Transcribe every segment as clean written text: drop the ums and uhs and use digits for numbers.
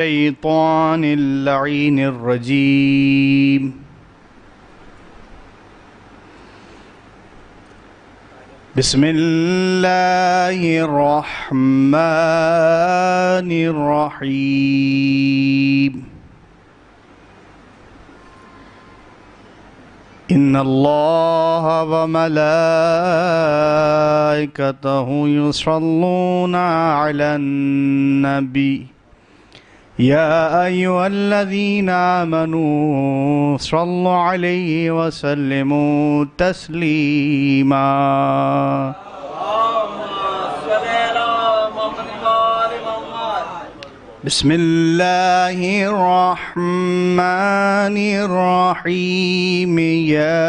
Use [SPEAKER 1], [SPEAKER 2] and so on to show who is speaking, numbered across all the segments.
[SPEAKER 1] الشيطان اللعين الرجيم. بسم الله الرحمن الرحيم. إن الله وملائكته يصلون على النبي يا أيها الذين آمنوا صلوا عليه وسلموا تسليما. بسم الله الرحمن الرحيم. ياسين.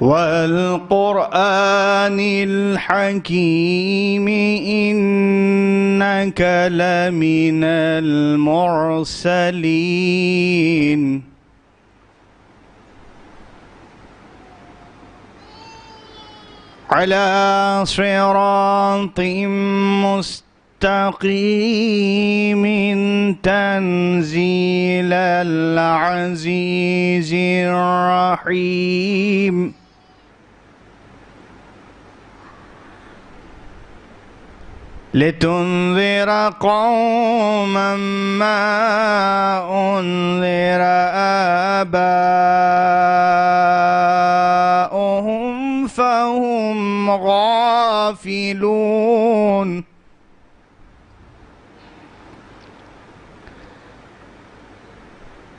[SPEAKER 1] والقرآن الحكيم إنك لمن المرسلين على صراط مستقيم تنزيل العزيز الرحيم. لتنذر قوما ما أنذر آباؤهم فهم غافلون.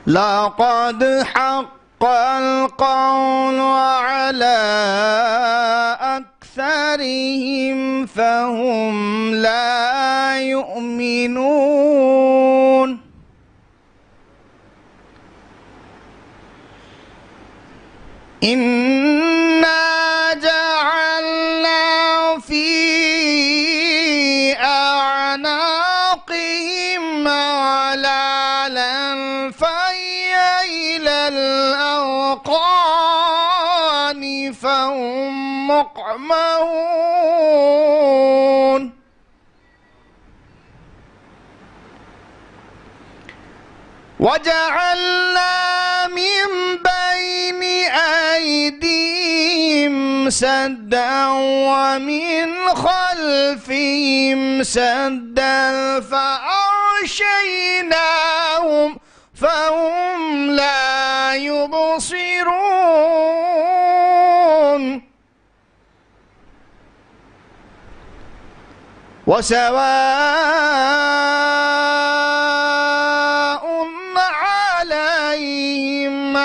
[SPEAKER 1] لقد حق القول على أكثرهم فهم لا يؤمنون. إنا جعلنا في أعناقهم أغلالا فهي إلى الأذقان فهم مقمحون. وجعلنا من بين أيديهم سدا ومن خلفهم سدا فأغشيناهم فهم لا يبصرون. وسواء عليهم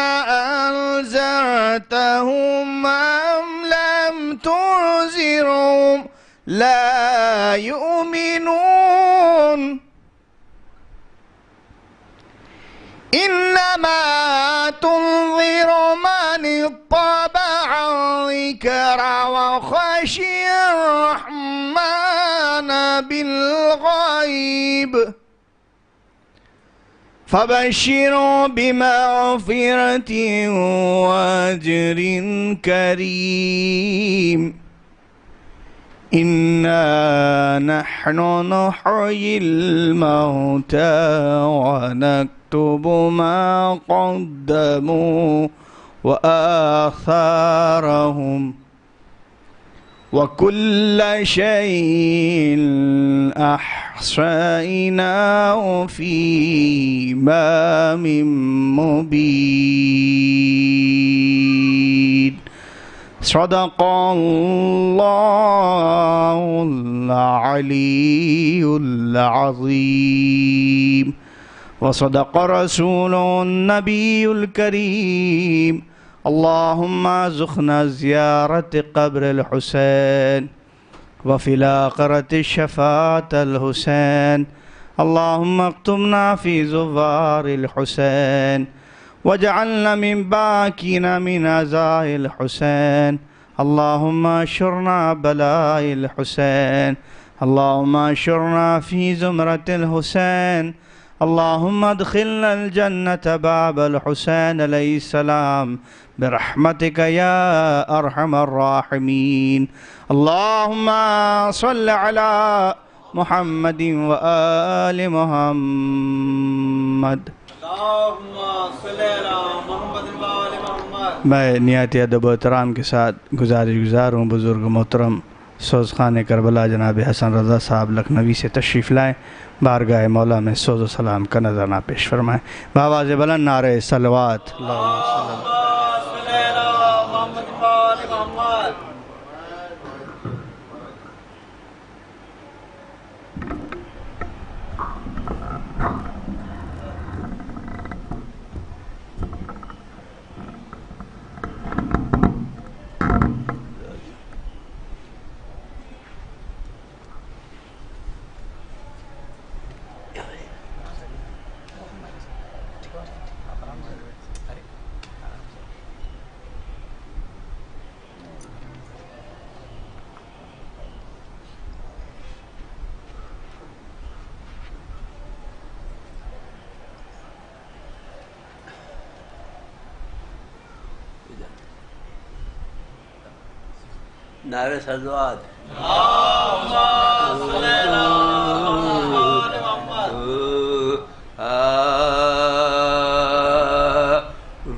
[SPEAKER 1] أنذرتهم أم لم تنذرهم لا يؤمنون. إنما تنذر من اتبع الذكر وخشي الرحمن بالغيب فبشروا بمغفرة وأجر كريم. إنا نحن نحيي الموتى ونكتب ما قدموا وآثارهم وكل شيء أحصيناه في إمام مبين. صدق الله العلي العظيم وصدق رسوله النبي الكريم. اللهم ارزقنا زيارة قبر الحسين وفي الآخرة شفاعة الحسين. اللهم اكتبنا في زوار الحسين واجعلنا من باكين من عزاء الحسين. اللهم اشرنا بلاء الحسين. اللهم اشرنا في زمرة الحسين. اللهم ادخلنا الجنة باب الحسين عليه السلام برحمتك يا أرحم الراحمين. اللهم صل على محمد وآل محمد. میں نہایت ادب و احترام کے ساتھ گزار ہوں بزرگ محترم سوز خان کربلا جناب حسن رضا صاحب لکھنوی سے تشریف لائیں، بارگاہ مولا میں سوز و سلام کا نذرانہ پیش فرمائیں. بآواز بلند نعرہ صلوات.
[SPEAKER 2] نعرہ صلوات.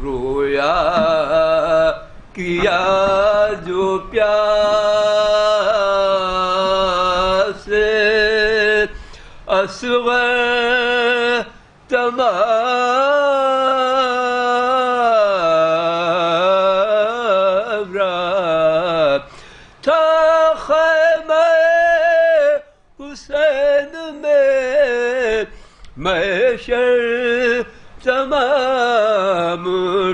[SPEAKER 2] رویا کیا جو پیاس اصغر تمام رات تھا خیمہ حسین میں محشر تمام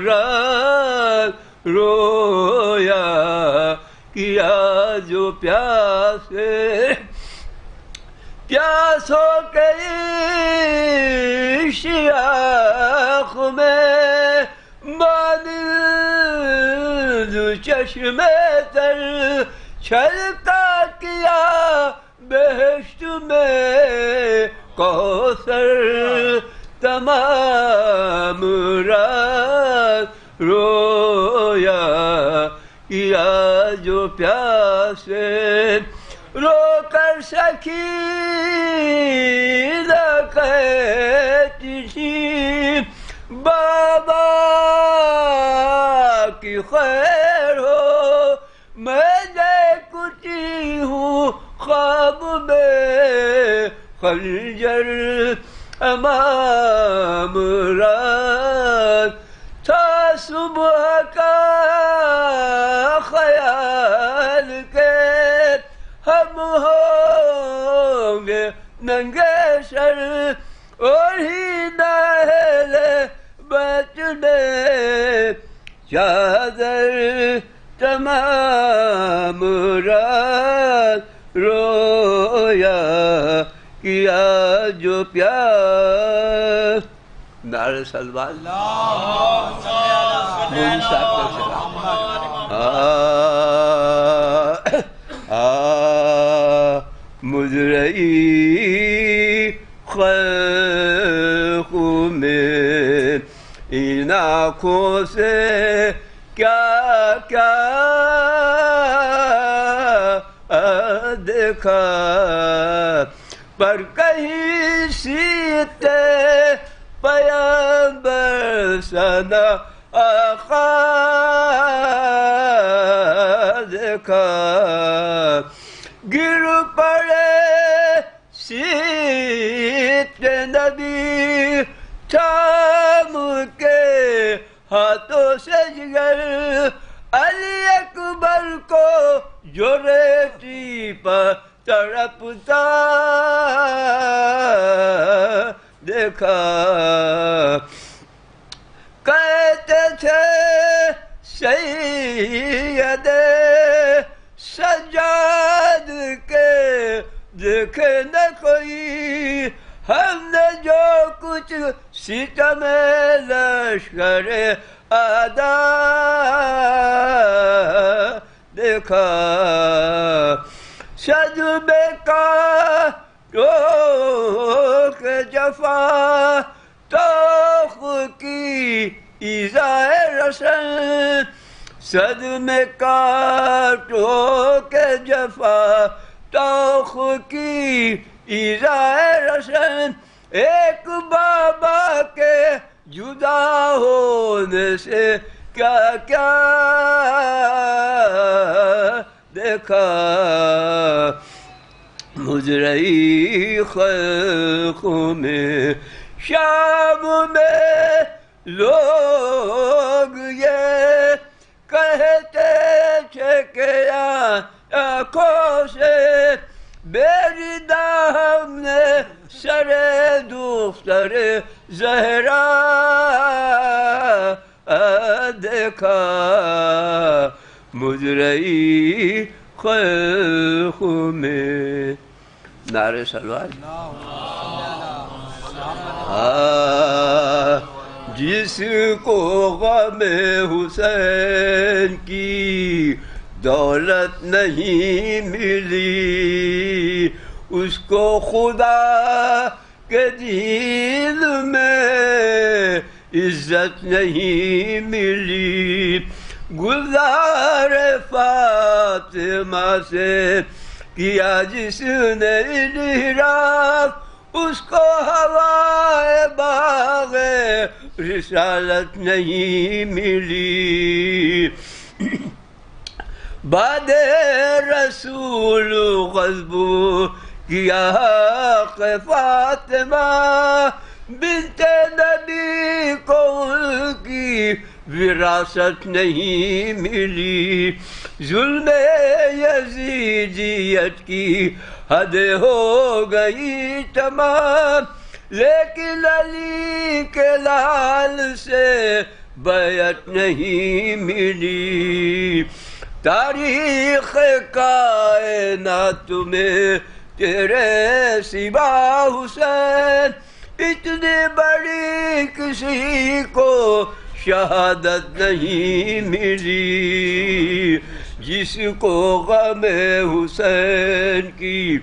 [SPEAKER 2] رات رویا کیا جو پیاسے پیاس ہو گئی شیاخ میں مانند چشم تر چھلکا کیا بہشت میں کوثر تمام رات رویا کیا جو پیاسے رو کر سکینہ کہتی تھی بابا کی خیر ہو میں دیکھتی ہوں خواب میں خنجر امام رات تھا صبح کا خیال کے ہم ہوں گے ننگے سر اور ہی نہل بچنے چادر تمام رات رویا کیا جو پیاس. نعرہ صلوات. مجرئی خلق میں ان آنکھوں سے کیا کیا دیکھا پر کہیں سیتے پیغمبر سنا آقا دیکھا گر پڑے سیتے نبی تھام کے ہاتھوں سے جگر علی اکبر کو جو ریتی پر تڑپتا دیکھا کہتے تھے سید سجاد کے دیکھے نہ کوئی ہم نے جو کچھ ستم لشکر آدھا دیکھا صدمے کا ٹوک جفا توخ کی ایذائے رسن صدمے کاٹو کے جفا توخ کی ایزائے رسن ایک بابا کے جدا ہونے سے کیا کیا دیکھا مجرئی خلقوں میں شام میں لوگ یہ کہتے تھے کہ آنکھوں سے بیریدہ ہم نے سر دختر زہرا دیکھا مجرئی خلق میں نعرے سلوات جس کو غم حسین کی دولت نہیں ملی اس کو خدا کے دین میں عزت نہیں ملی گلزار فاطمہ سے کیا جس نے انحراف اس کو ہوائے باغ رسالت نہیں ملی بعد رسول غضب کیا حق فاطمہ بنت نبی کو ان کی وراثت نہیں ملی ظلم یزیدیت کی حد ہو گئی تمام لیکن علی کے لال سے بیعت نہیں ملی تاریخ کائنات میں تیرے سوا حسین اتنی بڑی کسی کو شہادت نہیں ملی جس کو غم حسین کی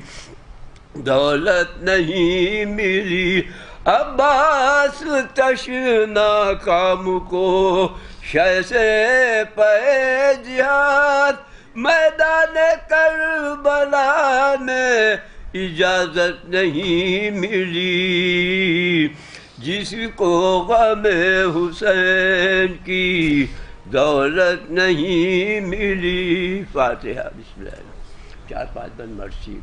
[SPEAKER 2] دولت نہیں ملی عباس تشنا کام کو شہ سے پہ جہاد میدان کربلا میں اجازت نہیں ملی جس کو غم حسین کی دولت نہیں ملی فاتحہ بسم اللہ 4-5 بند مرسی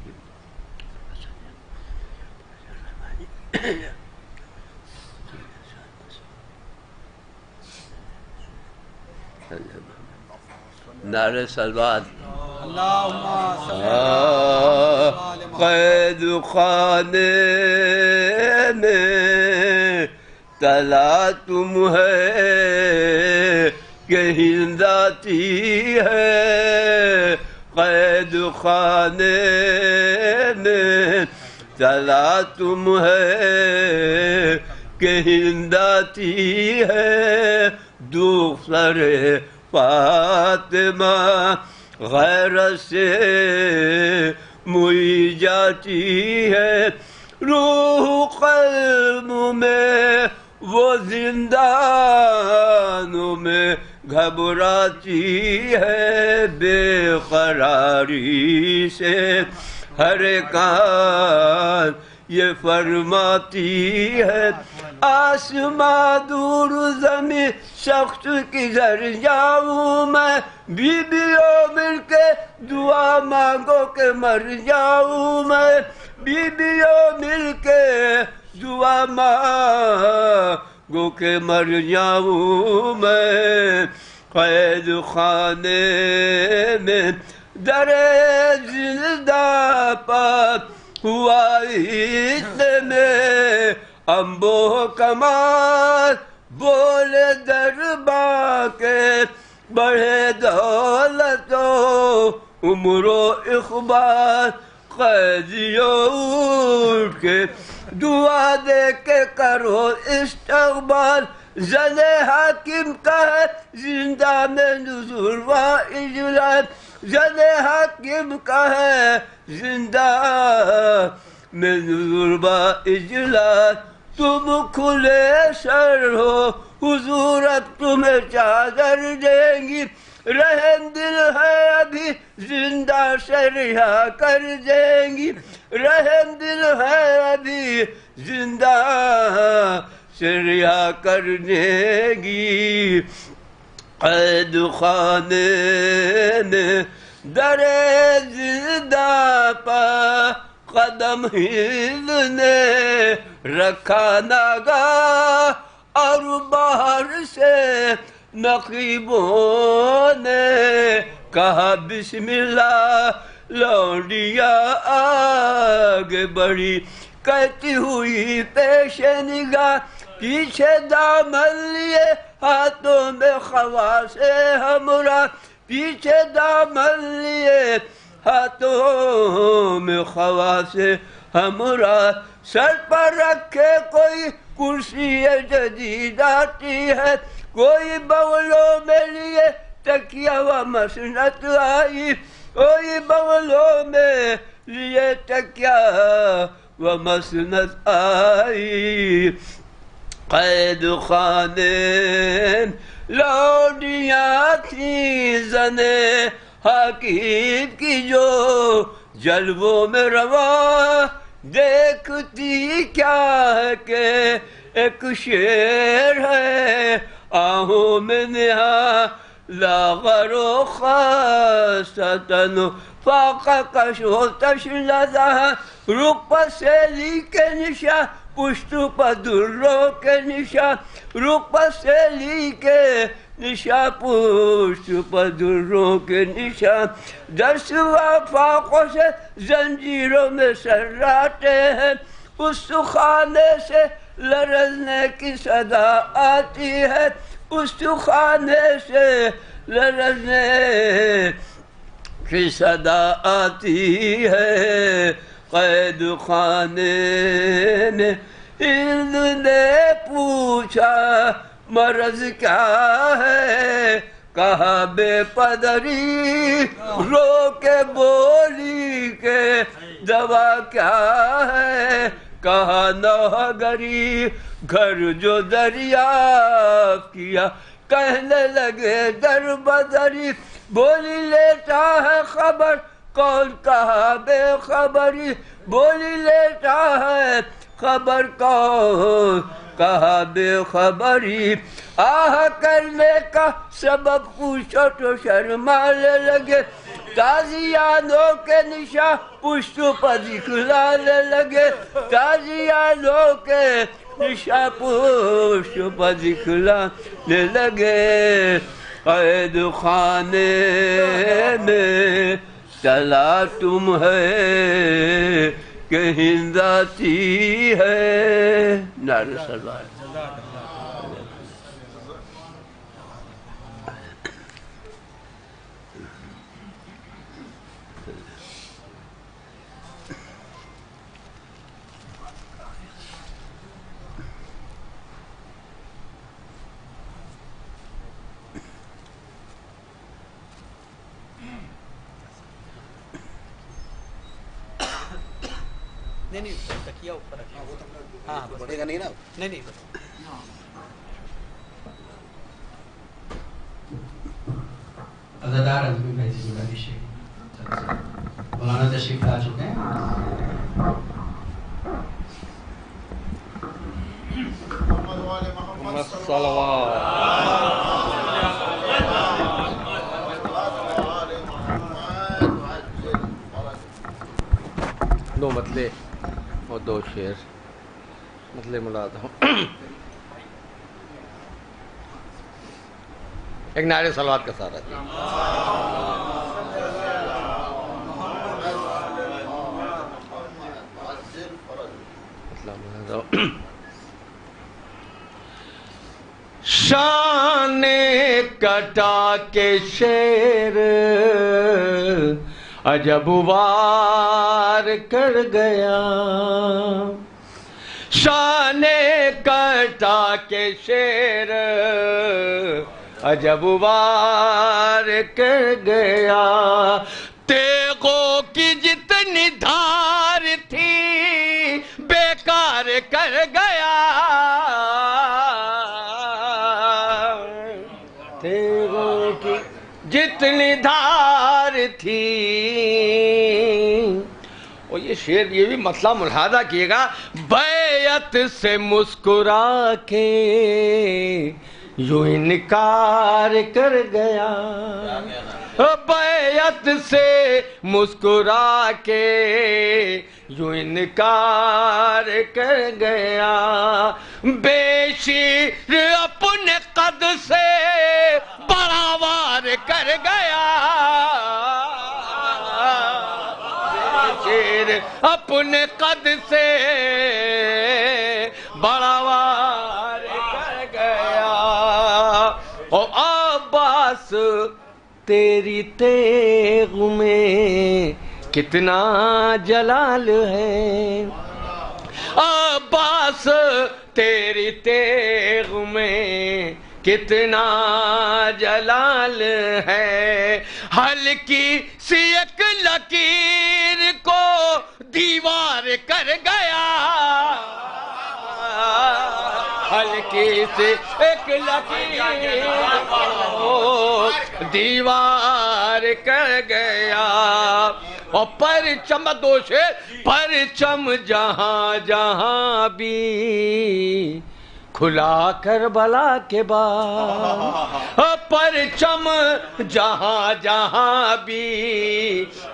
[SPEAKER 2] نعرہ سلوات قید خانے میں تلا تم ہے کہ ہند آتی ہے قید خانے میں تلا تم ہے کہ ہند آتی ہے دوسر فاطمہ غیرت سے موئی جاتی ہے روح قلب میں وہ زندانوں میں گھبراتی ہے بے قراری سے ہر کان یہ فرماتی ہے آسماں دور زمین سخت کدھر جاؤں میں بیویوں مل کے دعا مانگو کہ مر جاؤں میں بیویوں مل کے دعا مانگو کہ مر جاؤں میں قید خانے میں در زندہ پر ہوا اتنے میں امبو کمال بولے درباں کے بڑھے دولت و عمر و اخبار قیدیوں اٹھ کے دعا دے کے کرو استقبال زن حاکم کا ہے زندہ میں نزول و اجلال زن حاکم کا ہے زندہ میں نزول و اجلال تم کھلے سر ہو حضور اب تمہیں چادر دیں گی، رحم دل ہے ابھی زندہ سے رہا کر دیں گی، رحم دل ہے ابھی زندہ سے رہا کر دیں گی۔ قید خانے میں در زندہ پا قدم ہلنے رکھا ناگاہ، اور باہر سے نقیبوں نے کہا بسم اللہ، لونڈیا آگے بڑھی کہتی ہوئی پیش نگاہ، پیچھے دامن لیے ہاتھوں میں خواص ہمراہ، پیچھے دامن لیے ہاتھوں میں خواص ہمراہ، سر پر رکھے کوئی کرسی جدید آتی ہے، کوئی بغلوں میں لیے تکیہ و مسند آئی، کوئی بغلوں میں لیے تکیہ و مسند آئی۔ قید خانے لونڈیاں تھیں زنے حقیب کی جو جلووں میں رواں، دیکھتی کیا ہے کہ ایک شیر ہے آہوں میں نہا لاغر و خاصتاً فاقہ کش و تشلدہ، رخ پر سیلی کے نشاں پشت پر دروں کے نشاں، رخ پر سیلی کے نشاں پشت پر دروں کے نشاں، دست و فاقوں سے زنجیروں میں سراتے ہیں، اس خانے سے لرزنے کی صدا آتی ہے، اس خانے سے لرزنے کی صدا آتی ہے۔ قید خانے نے ہند نے پوچھا مرض کیا ہے، کہا بے پدری، رو کے بولی کہ دوا کیا ہے، کہا نوگری گھر جو دریافت کیا، کہنے لگے در بدری، بولی لیتا ہے خبر کون کہا بے خبری، بولی لیتا ہے خبر کون کہا بے خبری، آہ کرنے کا سبب پوچھو تو شرمانے لگے، تازیانوں کے نشاں پشت پر دکھلانے لگے، تازیانوں کے نشاں پشت پر دکھلانے لگے۔ قید خانے میں چلا تم ہے کہ ہند آتی ہے۔ نعرہ سلوات۔
[SPEAKER 3] نہیں تکیہ اوپر رکھنا، ہاں بڑھے گا نہیں نا، نہیں
[SPEAKER 4] عزادار عظمی بھائی سے گزارش ہے، مولانا تشریف لا چکے ہیں۔
[SPEAKER 5] محمد صلوات دو مطلے اور دو شعر، مطلے ملاد ہوں، ایک نعرہ صلوات کا سارا تھی۔ شان کٹا کے شیر عجب وار کر گیا، شان کٹا کے شیر عجب وار کر گیا، تیغوں کی جتنی دھار تھی بیکار کر گیا، جتنی دھار تھی. اور یہ شعر یہ بھی مسئلہ ملاحظہ کیے گا. بیعت سے مسکرا کے یوں انکار کر گیا. بیعت سے مسکرا کے یوں انکار کر گیا. بے شیر اپنے قد سے بڑا وار کر گیا. بے شیر اپنے قد سے بڑا وار کر گیا. او عباس تیری تیغ میں کتنا جلال ہے. عباس تیری تیغ میں کتنا جلال ہے. ہلکی سی ایک لکیر کو دیوار کر گیا. ہلکی سی ایک لکیر کو دیوار کر گیا. اور پرچم دوشے پرچم جہاں جہاں بھی کھلا کربلا کے بعد. پرچم جہاں جہاں بھی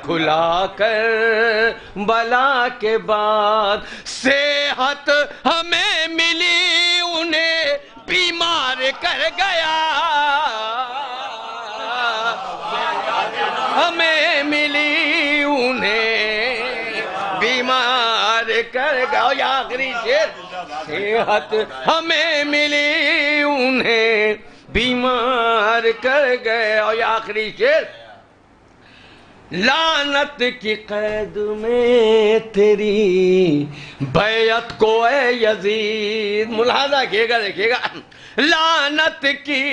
[SPEAKER 5] کھلا کربلا کے بعد. صحت ہمیں ملی انہیں بیمار کر گیا. ہمیں ملی انہیں بیمار کر گیا. یا آخری شعر. صحت ہمیں ملی انہیں بیمار کر گئے. اور یہ آخری شعر. لعنت کی قید میں تیری بیعت کو اے یزید. ملاحظہ کیے گا دیکھیے گا. لعنت کی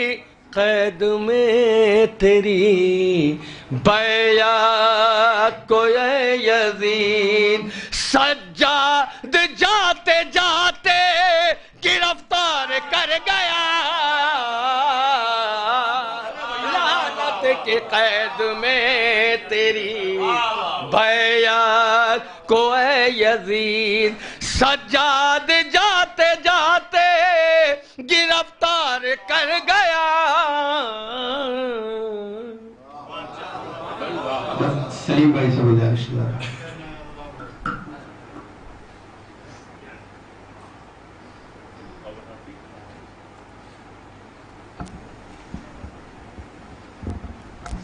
[SPEAKER 5] قید میں تیری بیعت کو اے یزید. سجاد جاتے جاتے گرفتار کر گیا. لعنت کی قید میں تیری بیعت کو اے یزید. سجاد جاتے جاتے گرفتار کر گیا.
[SPEAKER 1] سلیم بھائی سے گزارش ہے.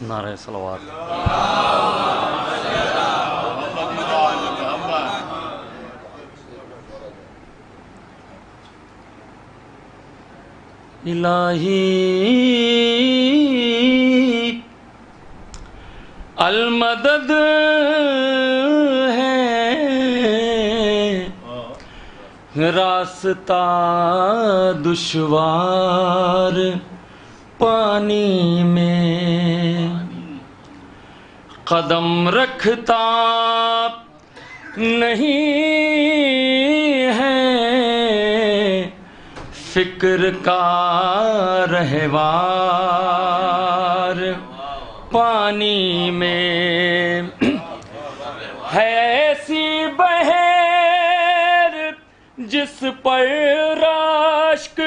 [SPEAKER 5] نعرہ صلوات. الہی المدد ہے راستہ دشوار پانی میں قدم رکھتا نہیں ہے فکر کا رہوار پانی میں ہے ایسی بحر جس پر راشک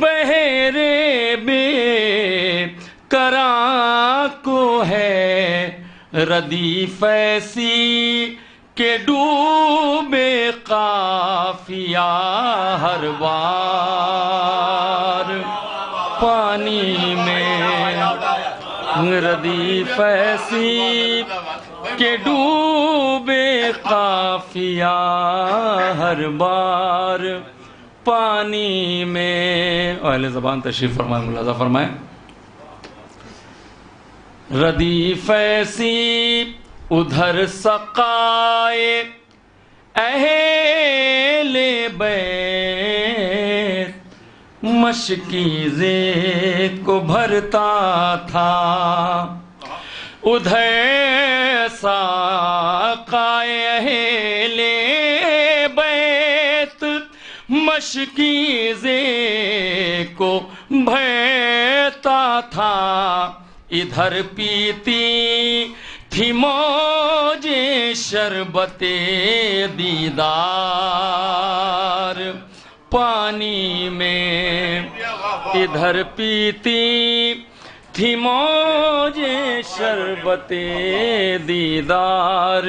[SPEAKER 5] بحرے بے کراں کو ہے ردیف ایسی کہ ڈوبے قافیہ ہر بار پانی میں ردیف ایسی کہ ڈوبے قافیہ ہر بار پانی میں. اہل زبان تشریف فرمائیں ملاحظہ فرمائیں. ردیف ایسی ادھر سقائے اہل بیت مشکیزے کو بھرتا تھا ادھر سقائے اہل بیت مشکیزے کو بھرتا تھا ادھر پیتی تھی موجیں شربت دیدار پانی میں، ادھر پیتی تھی موجیں شربت دیدار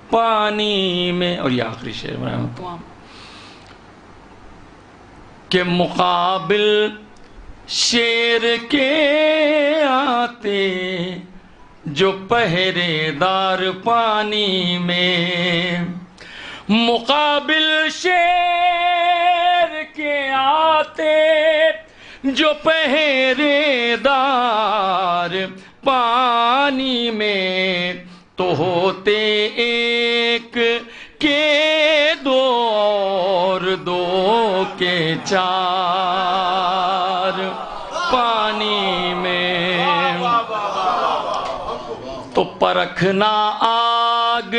[SPEAKER 5] پانی میں. اور یہ آخری شعر میں تمام کہ مقابل شیر کے آتے جو پہرے دار پانی میں، مقابل شیر کے آتے جو پہرے دار پانی میں، تو ہوتے ایک کے دو اور دو کے چار پانی میں. تو پرکھنا آگ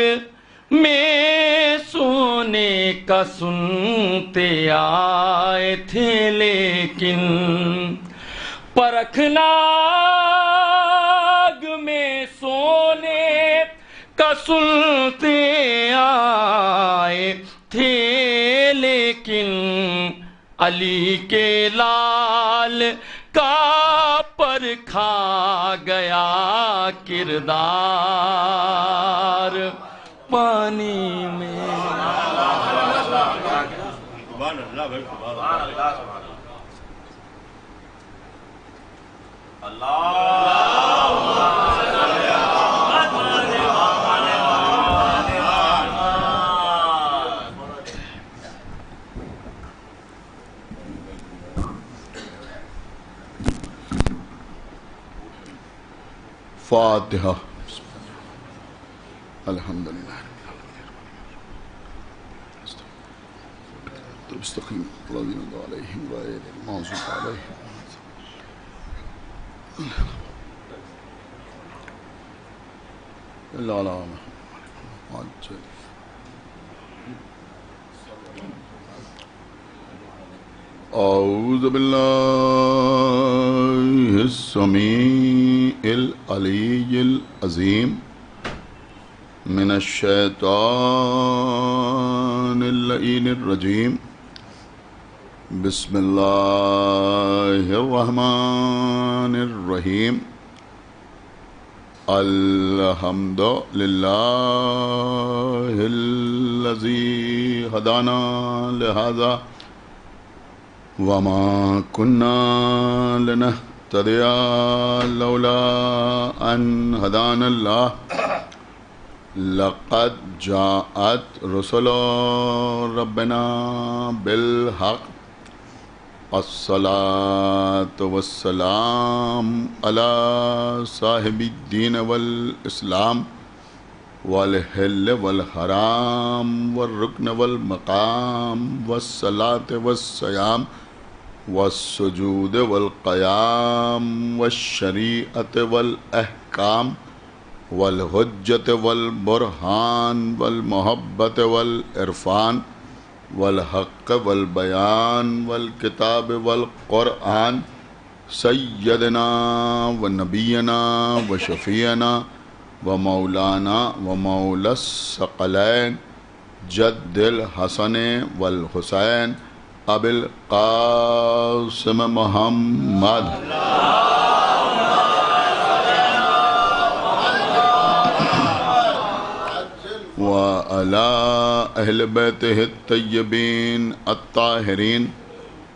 [SPEAKER 5] میں سونے کا سنتے آئے تھے، لیکن پرکھنا آگ میں سونے کا سنتے آئے تھے، لیکن علی کے لال کا پر کھا گیا کردار پانی میں.
[SPEAKER 6] فاتحہ. الحمدللہ مستقیم الذین علیہم غیر المغضوب علیہم. اعوذ باللہ السمیع العلی العظیم من الشیطان اللعین الرجیم. بسم اللہ الرحمن الرحیم. الحمد للہ الذی ہدانا لہذا وما كنا لنهتدي لولا ان هدانا الله. لقد جاءت رسل ربنا بالحق. الصلاة والسلام على صاحب الدين والإسلام والحل والحرام والركن والمقام والصلاة والصيام والسجود والقيام والشريعة والأحكام والحجة والبرهان والمحبة والعرفان والحق والبيان والكتاب والقرآن سيدنا ونبينا وشفيعنا ومولانا ومولى الثقلين جد الحسن والحسين أبي القاسم محمد وعلى أهل بيته الطيبين الطاهرين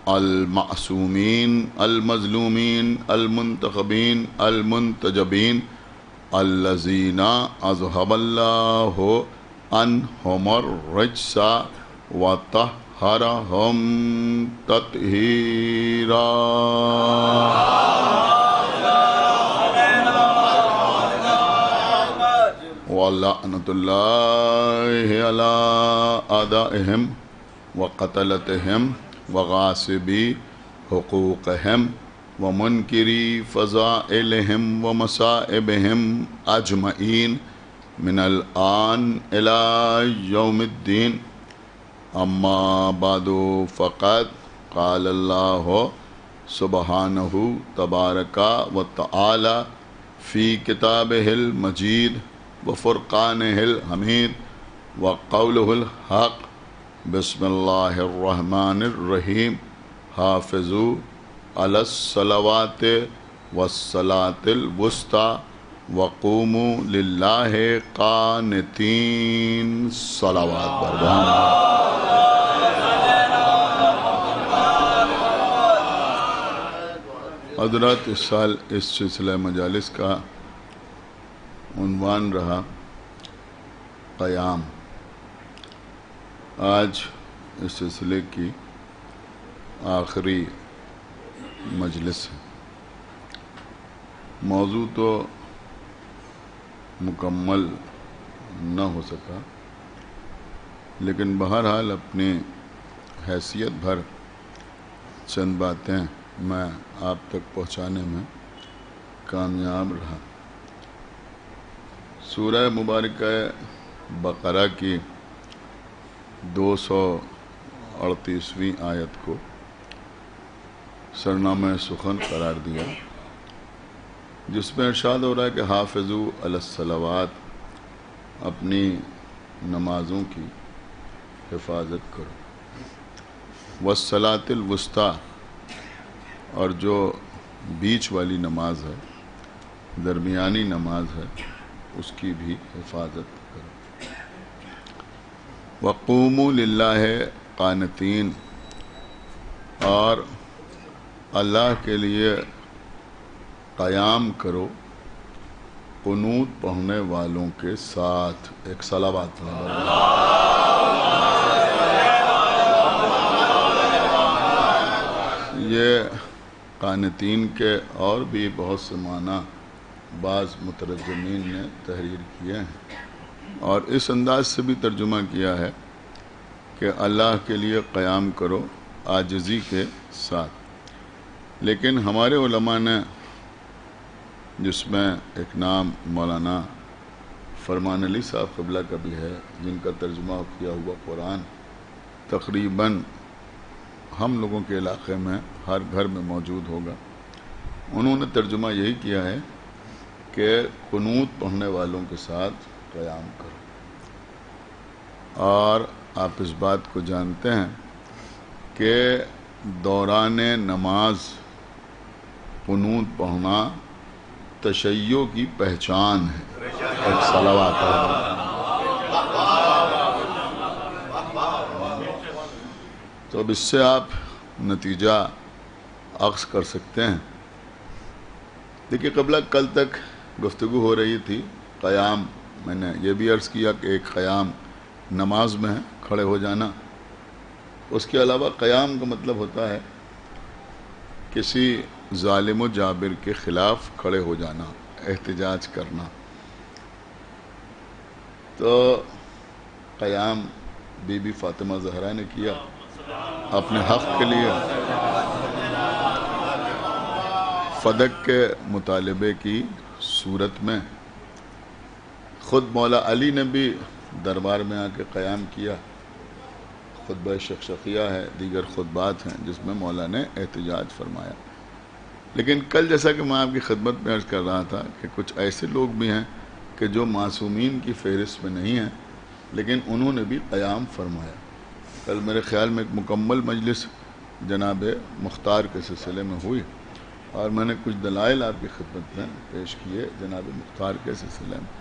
[SPEAKER 6] المعصومين المظلومين المنتخبين المنتجبين الذين أذهب الله عنهم الرجس وطهرهم تطهيرا. ولعنة الله على أعدائهم وقتلتهم وغاصبي حقوقهم ومنكري فضائلهم ومصائبهم أجمعين من الآن إلى يوم الدين. أما بعد فقد قال الله سبحانه تبارك وتعالى فی کتابہ المجید وفرقانہ الحمید وقولہ الحق بسم اللہ الرحمن الرحیم حافظوا علی الصلوات والصلاة الوسطی وقوموا للہ قانتین. صلوات بربان. حضرات اس سال اس سلسلہ مجالس کا عنوان رہا قیام. آج اس سلسلے کی آخری مجلس ہے. موضوع تو مکمل نہ ہو سکا لیکن بہرحال اپنی حیثیت بھر چند باتیں میں آپ تک پہنچانے میں کامیاب رہا. سورہ مبارکہ بقرہ کی 238ویں آیت کو سرنامہ سخن قرار دیا، جس میں ارشاد ہو رہا ہے کہ حافظوا علی الصلوات، اپنی نمازوں کی حفاظت کرو، والصلاۃ الوسطی، اور جو بیچ والی نماز ہے، درمیانی نماز ہے، اس کی بھی حفاظت کرو. وقوموا للہ قانتین، اور اللہ کے لیے قیام کرو قنوت پڑھنے والوں کے ساتھ. ایک صلوات. یہ قانتین کے اور بھی بہت سے معنی بعض مترجمین نے تحریر کیے ہیں، اور اس انداز سے بھی ترجمہ کیا ہے کہ اللہ کے لیے قیام کرو عاجزی کے ساتھ. لیکن ہمارے علماء نے، جس میں ایک نام مولانا فرمان علی صاحب قبلہ کا بھی ہے، جن کا ترجمہ کیا ہوا قرآن تقریباً ہم لوگوں کے علاقے میں ہر گھر میں موجود ہوگا، انہوں نے ترجمہ یہی کیا ہے کہ قنوت پڑھنے والوں کے ساتھ قیام کرو. اور آپ اس بات کو جانتے ہیں کہ دوران نماز قنوت پڑھنا تشیع کی پہچان ہے. ایک صلوات ہے. تو اب اس سے آپ نتیجہ اخذ کر سکتے ہیں. دیکھیے قبلہ کل تک گفتگو ہو رہی تھی قیام. میں نے یہ بھی عرض کیا کہ ایک قیام نماز میں ہے، کھڑے ہو جانا. اس کے علاوہ قیام کا مطلب ہوتا ہے کسی ظالم و جابر کے خلاف کھڑے ہو جانا، احتجاج کرنا. تو قیام بی بی فاطمہ زہرا نے کیا اپنے حق کے لیے. فدق کے مطالبے کی صورت میں خود مولا علی نے بھی دربار میں آ کے قیام کیا. خطبہ شقشقیہ ہے، دیگر خطبات ہیں جس میں مولا نے احتجاج فرمایا. لیکن کل جیسا کہ میں آپ کی خدمت میں عرض کر رہا تھا کہ کچھ ایسے لوگ بھی ہیں کہ جو معصومین کی فہرست میں نہیں ہیں لیکن انہوں نے بھی قیام فرمایا. کل میرے خیال میں ایک مکمل مجلس جناب مختار کے سلسلے میں ہوئی، اور میں نے کچھ دلائل آپ کی خدمت میں پیش کیے جناب مختار کے سلسلے میں.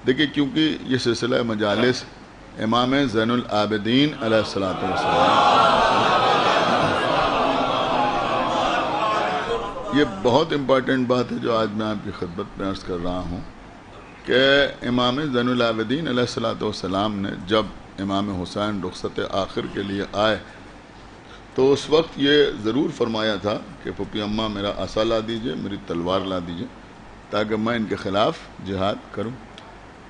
[SPEAKER 6] دیکھیے کیونکہ یہ سلسلہ مجالس امام زین العابدین علیہ الصلوۃ والسلام، یہ بہت امپورٹنٹ بات ہے جو آج میں آپ کی خدمت میں عرض کر رہا ہوں کہ امام زین العابدین علیہ الصلوۃ والسلام نے جب امام حسین رخصت آخر کے لیے آئے تو اس وقت یہ ضرور فرمایا تھا کہ پھپھی اماں میرا عصا لا دیجئے، میری تلوار لا دیجئے تاکہ میں ان کے خلاف جہاد کروں.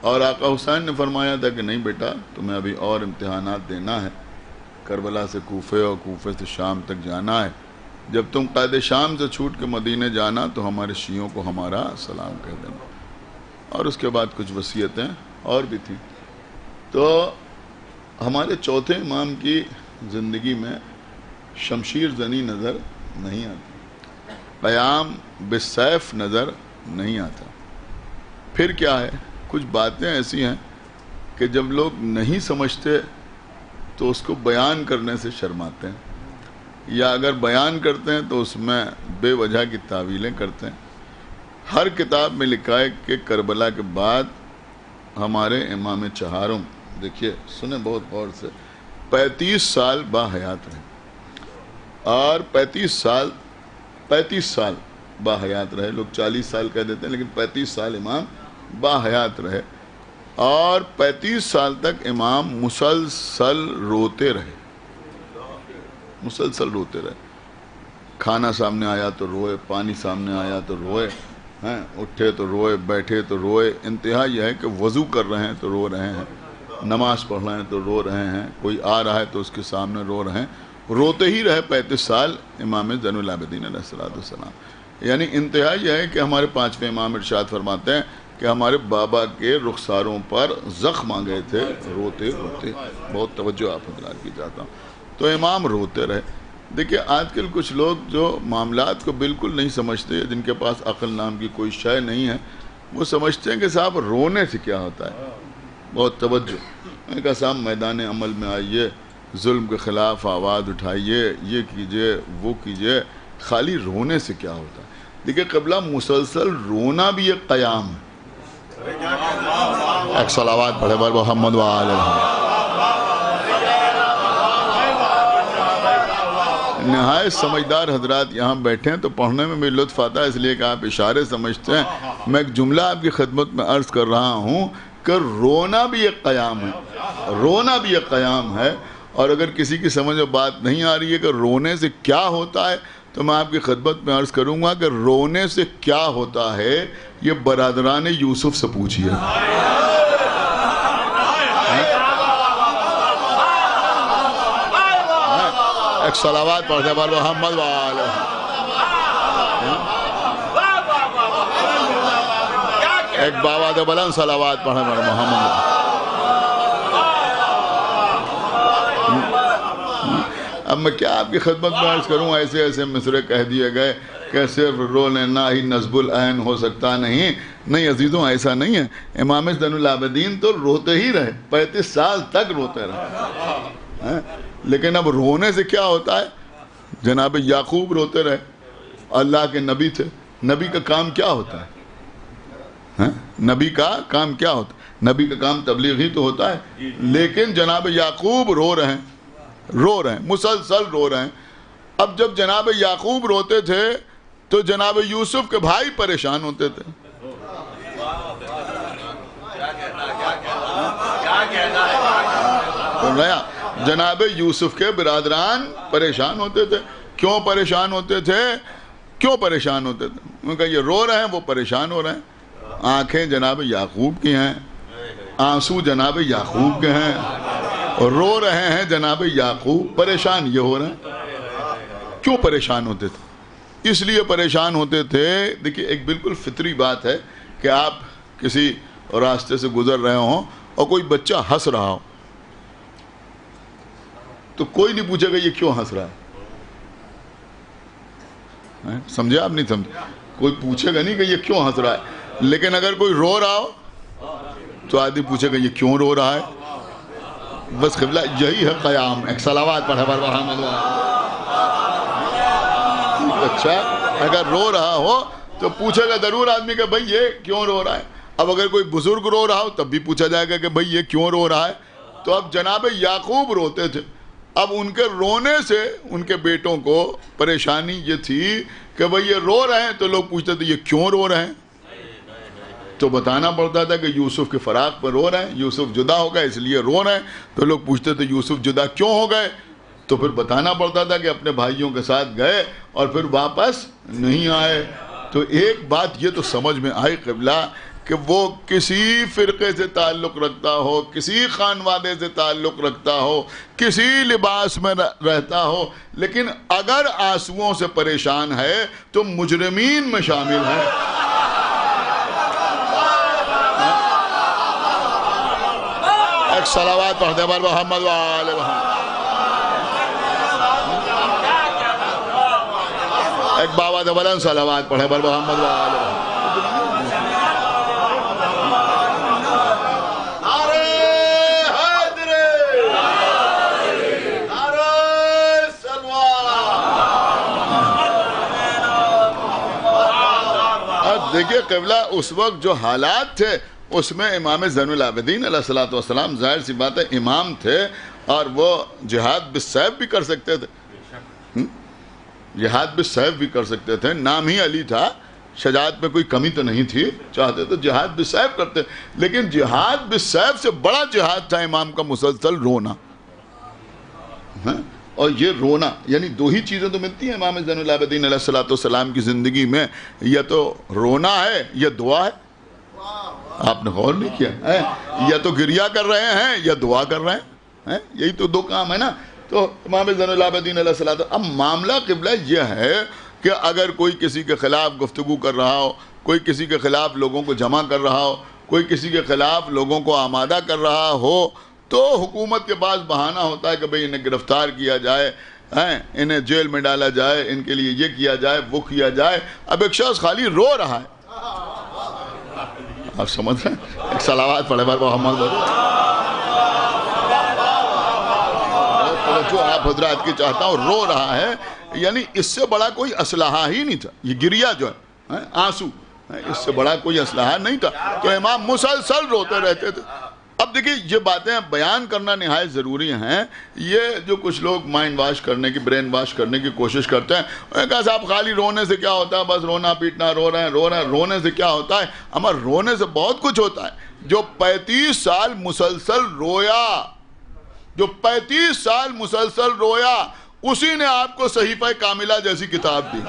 [SPEAKER 6] اور آقا حسین نے فرمایا تھا کہ نہیں بیٹا، تمہیں ابھی اور امتحانات دینا ہے، کربلا سے کوفے اور کوفے سے شام تک جانا ہے. جب تم قائد شام سے چھوٹ کے مدینے جانا تو ہمارے شیعوں کو ہمارا سلام کہہ دینا. اور اس کے بعد کچھ وصیتیں اور بھی تھیں. تو ہمارے چوتھے امام کی زندگی میں شمشیر زنی نظر نہیں آتی، قیام بالسیف نظر نہیں آتا. پھر کیا ہے، کچھ باتیں ایسی ہیں کہ جب لوگ نہیں سمجھتے تو اس کو بیان کرنے سے شرماتے ہیں، یا اگر بیان کرتے ہیں تو اس میں بے وجہ کی تعویلیں کرتے ہیں۔ ہر کتاب میں لکھا ہے کہ کربلا کے بعد ہمارے امام چہارم، دیکھیے سنیں بہت غور سے، 35 سال باحیات رہے، اور 35 سال باحیات رہے، لوگ 40 سال کہہ دیتے ہیں لیکن 35 سال امام باحیات رہے، اور 35 سال تک امام مسلسل روتے رہے، مسلسل روتے رہے۔ کھانا سامنے آیا تو روئے، پانی سامنے آیا تو روئے، اٹھے تو روئے، بیٹھے تو روئے۔ انتہا یہ ہے کہ وضو کر رہے ہیں تو رو رہے ہیں، نماز پڑھ رہے ہیں تو رو رہے ہیں، کوئی آ رہا ہے تو اس کے سامنے رو رہے ہیں، روتے ہی رہے 35 سال امام زین العابدین علیہ السلام۔ یعنی انتہا یہ ہے کہ ہمارے 5ویں امام ارشاد فرماتے ہیں کہ ہمارے بابا کے رخساروں پر زخم آ گئے تھے روتے روتے۔ بہت توجہ آپ حضرات کی چاہتا ہوں۔ تو امام روتے رہے۔ دیکھیے آج کل کچھ لوگ جو معاملات کو بالکل نہیں سمجھتے، جن کے پاس عقل نام کی کوئی شے نہیں ہے، وہ سمجھتے ہیں کہ صاحب رونے سے کیا ہوتا ہے۔ بہت توجہ، میں نے کہا صاحب میدان عمل میں آئیے، ظلم کے خلاف آواز اٹھائیے، یہ کیجئے وہ کیجئے، خالی رونے سے کیا ہوتا ہے۔ دیکھیے قبلہ مسلسل رونا بھی ایک قیام ہے۔ ایک صلوات پڑھے بر محمد وآل محمد۔ نہایت سمجھدار حضرات یہاں بیٹھے ہیں تو پڑھنے میں بھی لطف آتا ہے، اس لیے کہ آپ اشارے سمجھتے ہیں۔ میں ایک جملہ آپ کی خدمت میں عرض کر رہا ہوں کہ رونا بھی ایک قیام ہے، رونا بھی ایک قیام ہے۔ اور اگر کسی کی سمجھ میں بات نہیں آ رہی ہے کہ رونے سے کیا ہوتا ہے، تو میں آپ کی خدمت میں عرض کروں گا کہ رونے سے کیا ہوتا ہے یہ برادران یوسف سے پوچھئے۔ ایک صلوات پڑھتے بر محمد وآلہ۔ ایک بابا دے بلند صلوات پڑھے بر محمد۔ اب میں کیا آپ کی خدمت میں عرض کروں، ایسے ایسے مصرے کہہ دیے گئے کہ صرف رو لینا ہی نصب العین ہو سکتا نہیں عزیزوں، ایسا نہیں ہے۔ امام زین العابدین تو روتے ہی رہے، 35 سال تک روتے رہے۔ لیکن اب رونے سے کیا ہوتا ہے؟ جناب یعقوب روتے رہے، اللہ کے نبی تھے، نبی کا کام کیا ہوتا ہے؟ نبی کا کام کیا ہوتا ہے؟ نبی کا کام تبلیغ ہی تو ہوتا ہے، لیکن جناب یعقوب رو رہے ہیں، مسلسل رو رہے ہیں۔ اب جب جناب یعقوب روتے تھے تو جناب یوسف کے بھائی پریشان ہوتے تھے۔ جناب یوسف کے برادران پریشان ہوتے تھے۔ کیوں پریشان ہوتے تھے؟ ان کا یہ رو رہے ہیں، وہ پریشان ہو رہے ہیں۔ آنکھیں جناب یعقوب کی ہیں، آنسو جناب یعقوب کے ہیں، رو رہے ہیں جناب یعقوب، پریشان یہ ہو رہے ہیں۔ کیوں پریشان ہوتے تھے؟ اس لیے پریشان ہوتے تھے، دیکھیے ایک بالکل فطری بات ہے کہ آپ کسی راستے سے گزر رہے ہوں اور کوئی بچہ ہنس رہا ہو تو کوئی نہیں پوچھے گا یہ کیوں ہنس رہا ہے، سمجھے آپ؟ نہیں سمجھے؟ کوئی پوچھے گا نہیں کہ یہ کیوں ہنس رہا ہے۔ لیکن اگر کوئی رو رہا ہو تو آدمی پوچھے گا یہ کیوں رو رہا ہے۔ بس قبلہ یہی ہے قیام۔ ایک صلوات پڑھے بر محمد۔ اچھا اگر رو رہا ہو تو پوچھے گا ضرور آدمی کہ بھئی یہ کیوں رو رہا ہے۔ اب اگر کوئی بزرگ رو رہا ہو تب بھی پوچھا جائے گا کہ بھئی یہ کیوں رو رہا ہے۔ تو اب جناب یعقوب روتے تھے، اب ان کے رونے سے ان کے بیٹوں کو پریشانی یہ تھی کہ بھئی یہ رو رہے ہیں، تو لوگ پوچھتے تھے یہ کیوں رو رہے ہیں، تو بتانا پڑتا تھا کہ یوسف کے فراق پر رو رہے ہیں، یوسف جدا ہو گئے اس لیے رو رہے ہیں۔ تو لوگ پوچھتے تھے یوسف جدا کیوں ہو گئے، تو پھر بتانا پڑتا تھا کہ اپنے بھائیوں کے ساتھ گئے اور پھر واپس نہیں آئے۔ تو ایک بات یہ تو سمجھ میں آئی قبلہ کہ وہ کسی فرقے سے تعلق رکھتا ہو، کسی خانوادے سے تعلق رکھتا ہو، کسی لباس میں رہتا ہو، لیکن اگر آنسوؤں سے پریشان ہے تو مجرمین میں شامل ہے۔ ایک صلوات پڑھ دے بر محمد وآل محمد۔ ایک بابا دے بلند صلوات پڑھے بر محمد وآل محمد۔ قبلہ اس وقت جو حالات تھے اس میں امام زین العابدین علیہ الصلوۃ والسلام ظاہر سی بات ہے امام تھے اور وہ جہاد بالسیف بھی کر سکتے تھے، جہاد بالسیف بھی کر سکتے تھے، نام ہی علی تھا، شجاعت میں کوئی کمی تو نہیں تھی، چاہتے تو جہاد بالسیف کرتے، لیکن جہاد بالسیف سے بڑا جہاد تھا امام کا مسلسل رونا، اور یہ رونا یعنی دو ہی چیزیں تو ملتی ہیں امام زین العابدین علیہ الصلوۃ والسلام کی زندگی میں، یا تو رونا ہے یا دعا ہے. آپ نے غور نہیں کیا؟ یا تو گریہ کر رہے ہیں یا دعا کر رہے ہیں، یہی تو دو کام ہے نا. تو امام زین العابدین علیہ الصلوۃ. اب معاملہ قبلہ یہ ہے کہ اگر کوئی کسی کے خلاف گفتگو کر رہا ہو، کوئی کسی کے خلاف لوگوں کو جمع کر رہا ہو، کوئی کسی کے خلاف لوگوں کو آمادہ کر رہا ہو، تو حکومت کے پاس بہانہ ہوتا ہے کہ بھئی انہیں گرفتار کیا جائے، انہیں جیل میں ڈالا جائے، ان کے لیے یہ کیا جائے وہ کیا جائے. اب ایک شخص خالی رو رہا ہے، آپ سمجھ رہے ہیں؟ ایک صلوات پڑھے بار محمد جو آپ حضرات کی چاہتا ہوں، رو رہا ہے، یعنی اس سے بڑا کوئی اسلحہ ہی نہیں تھا. یہ گریہ جو ہے آنسو، اس سے بڑا کوئی اسلحہ نہیں تھا. تو امام مسلسل روتے رہتے تھے. اب دیکھیں یہ باتیں بیان کرنا نہایت ضروری ہیں. یہ جو کچھ لوگ مائنڈ واش کرنے کی، برین واش کرنے کی کوشش کرتے ہیں، انہوں نے کہا صاحب خالی رونے سے کیا ہوتا ہے، بس رونا پیٹنا، رو رہے ہیں، رونے سے کیا ہوتا ہے؟ ہمارا رونے سے بہت کچھ ہوتا ہے. جو 35 سال مسلسل رویا، جو 35 سال مسلسل رویا، اسی نے آپ کو صحیفہ کاملہ جیسی کتاب دی.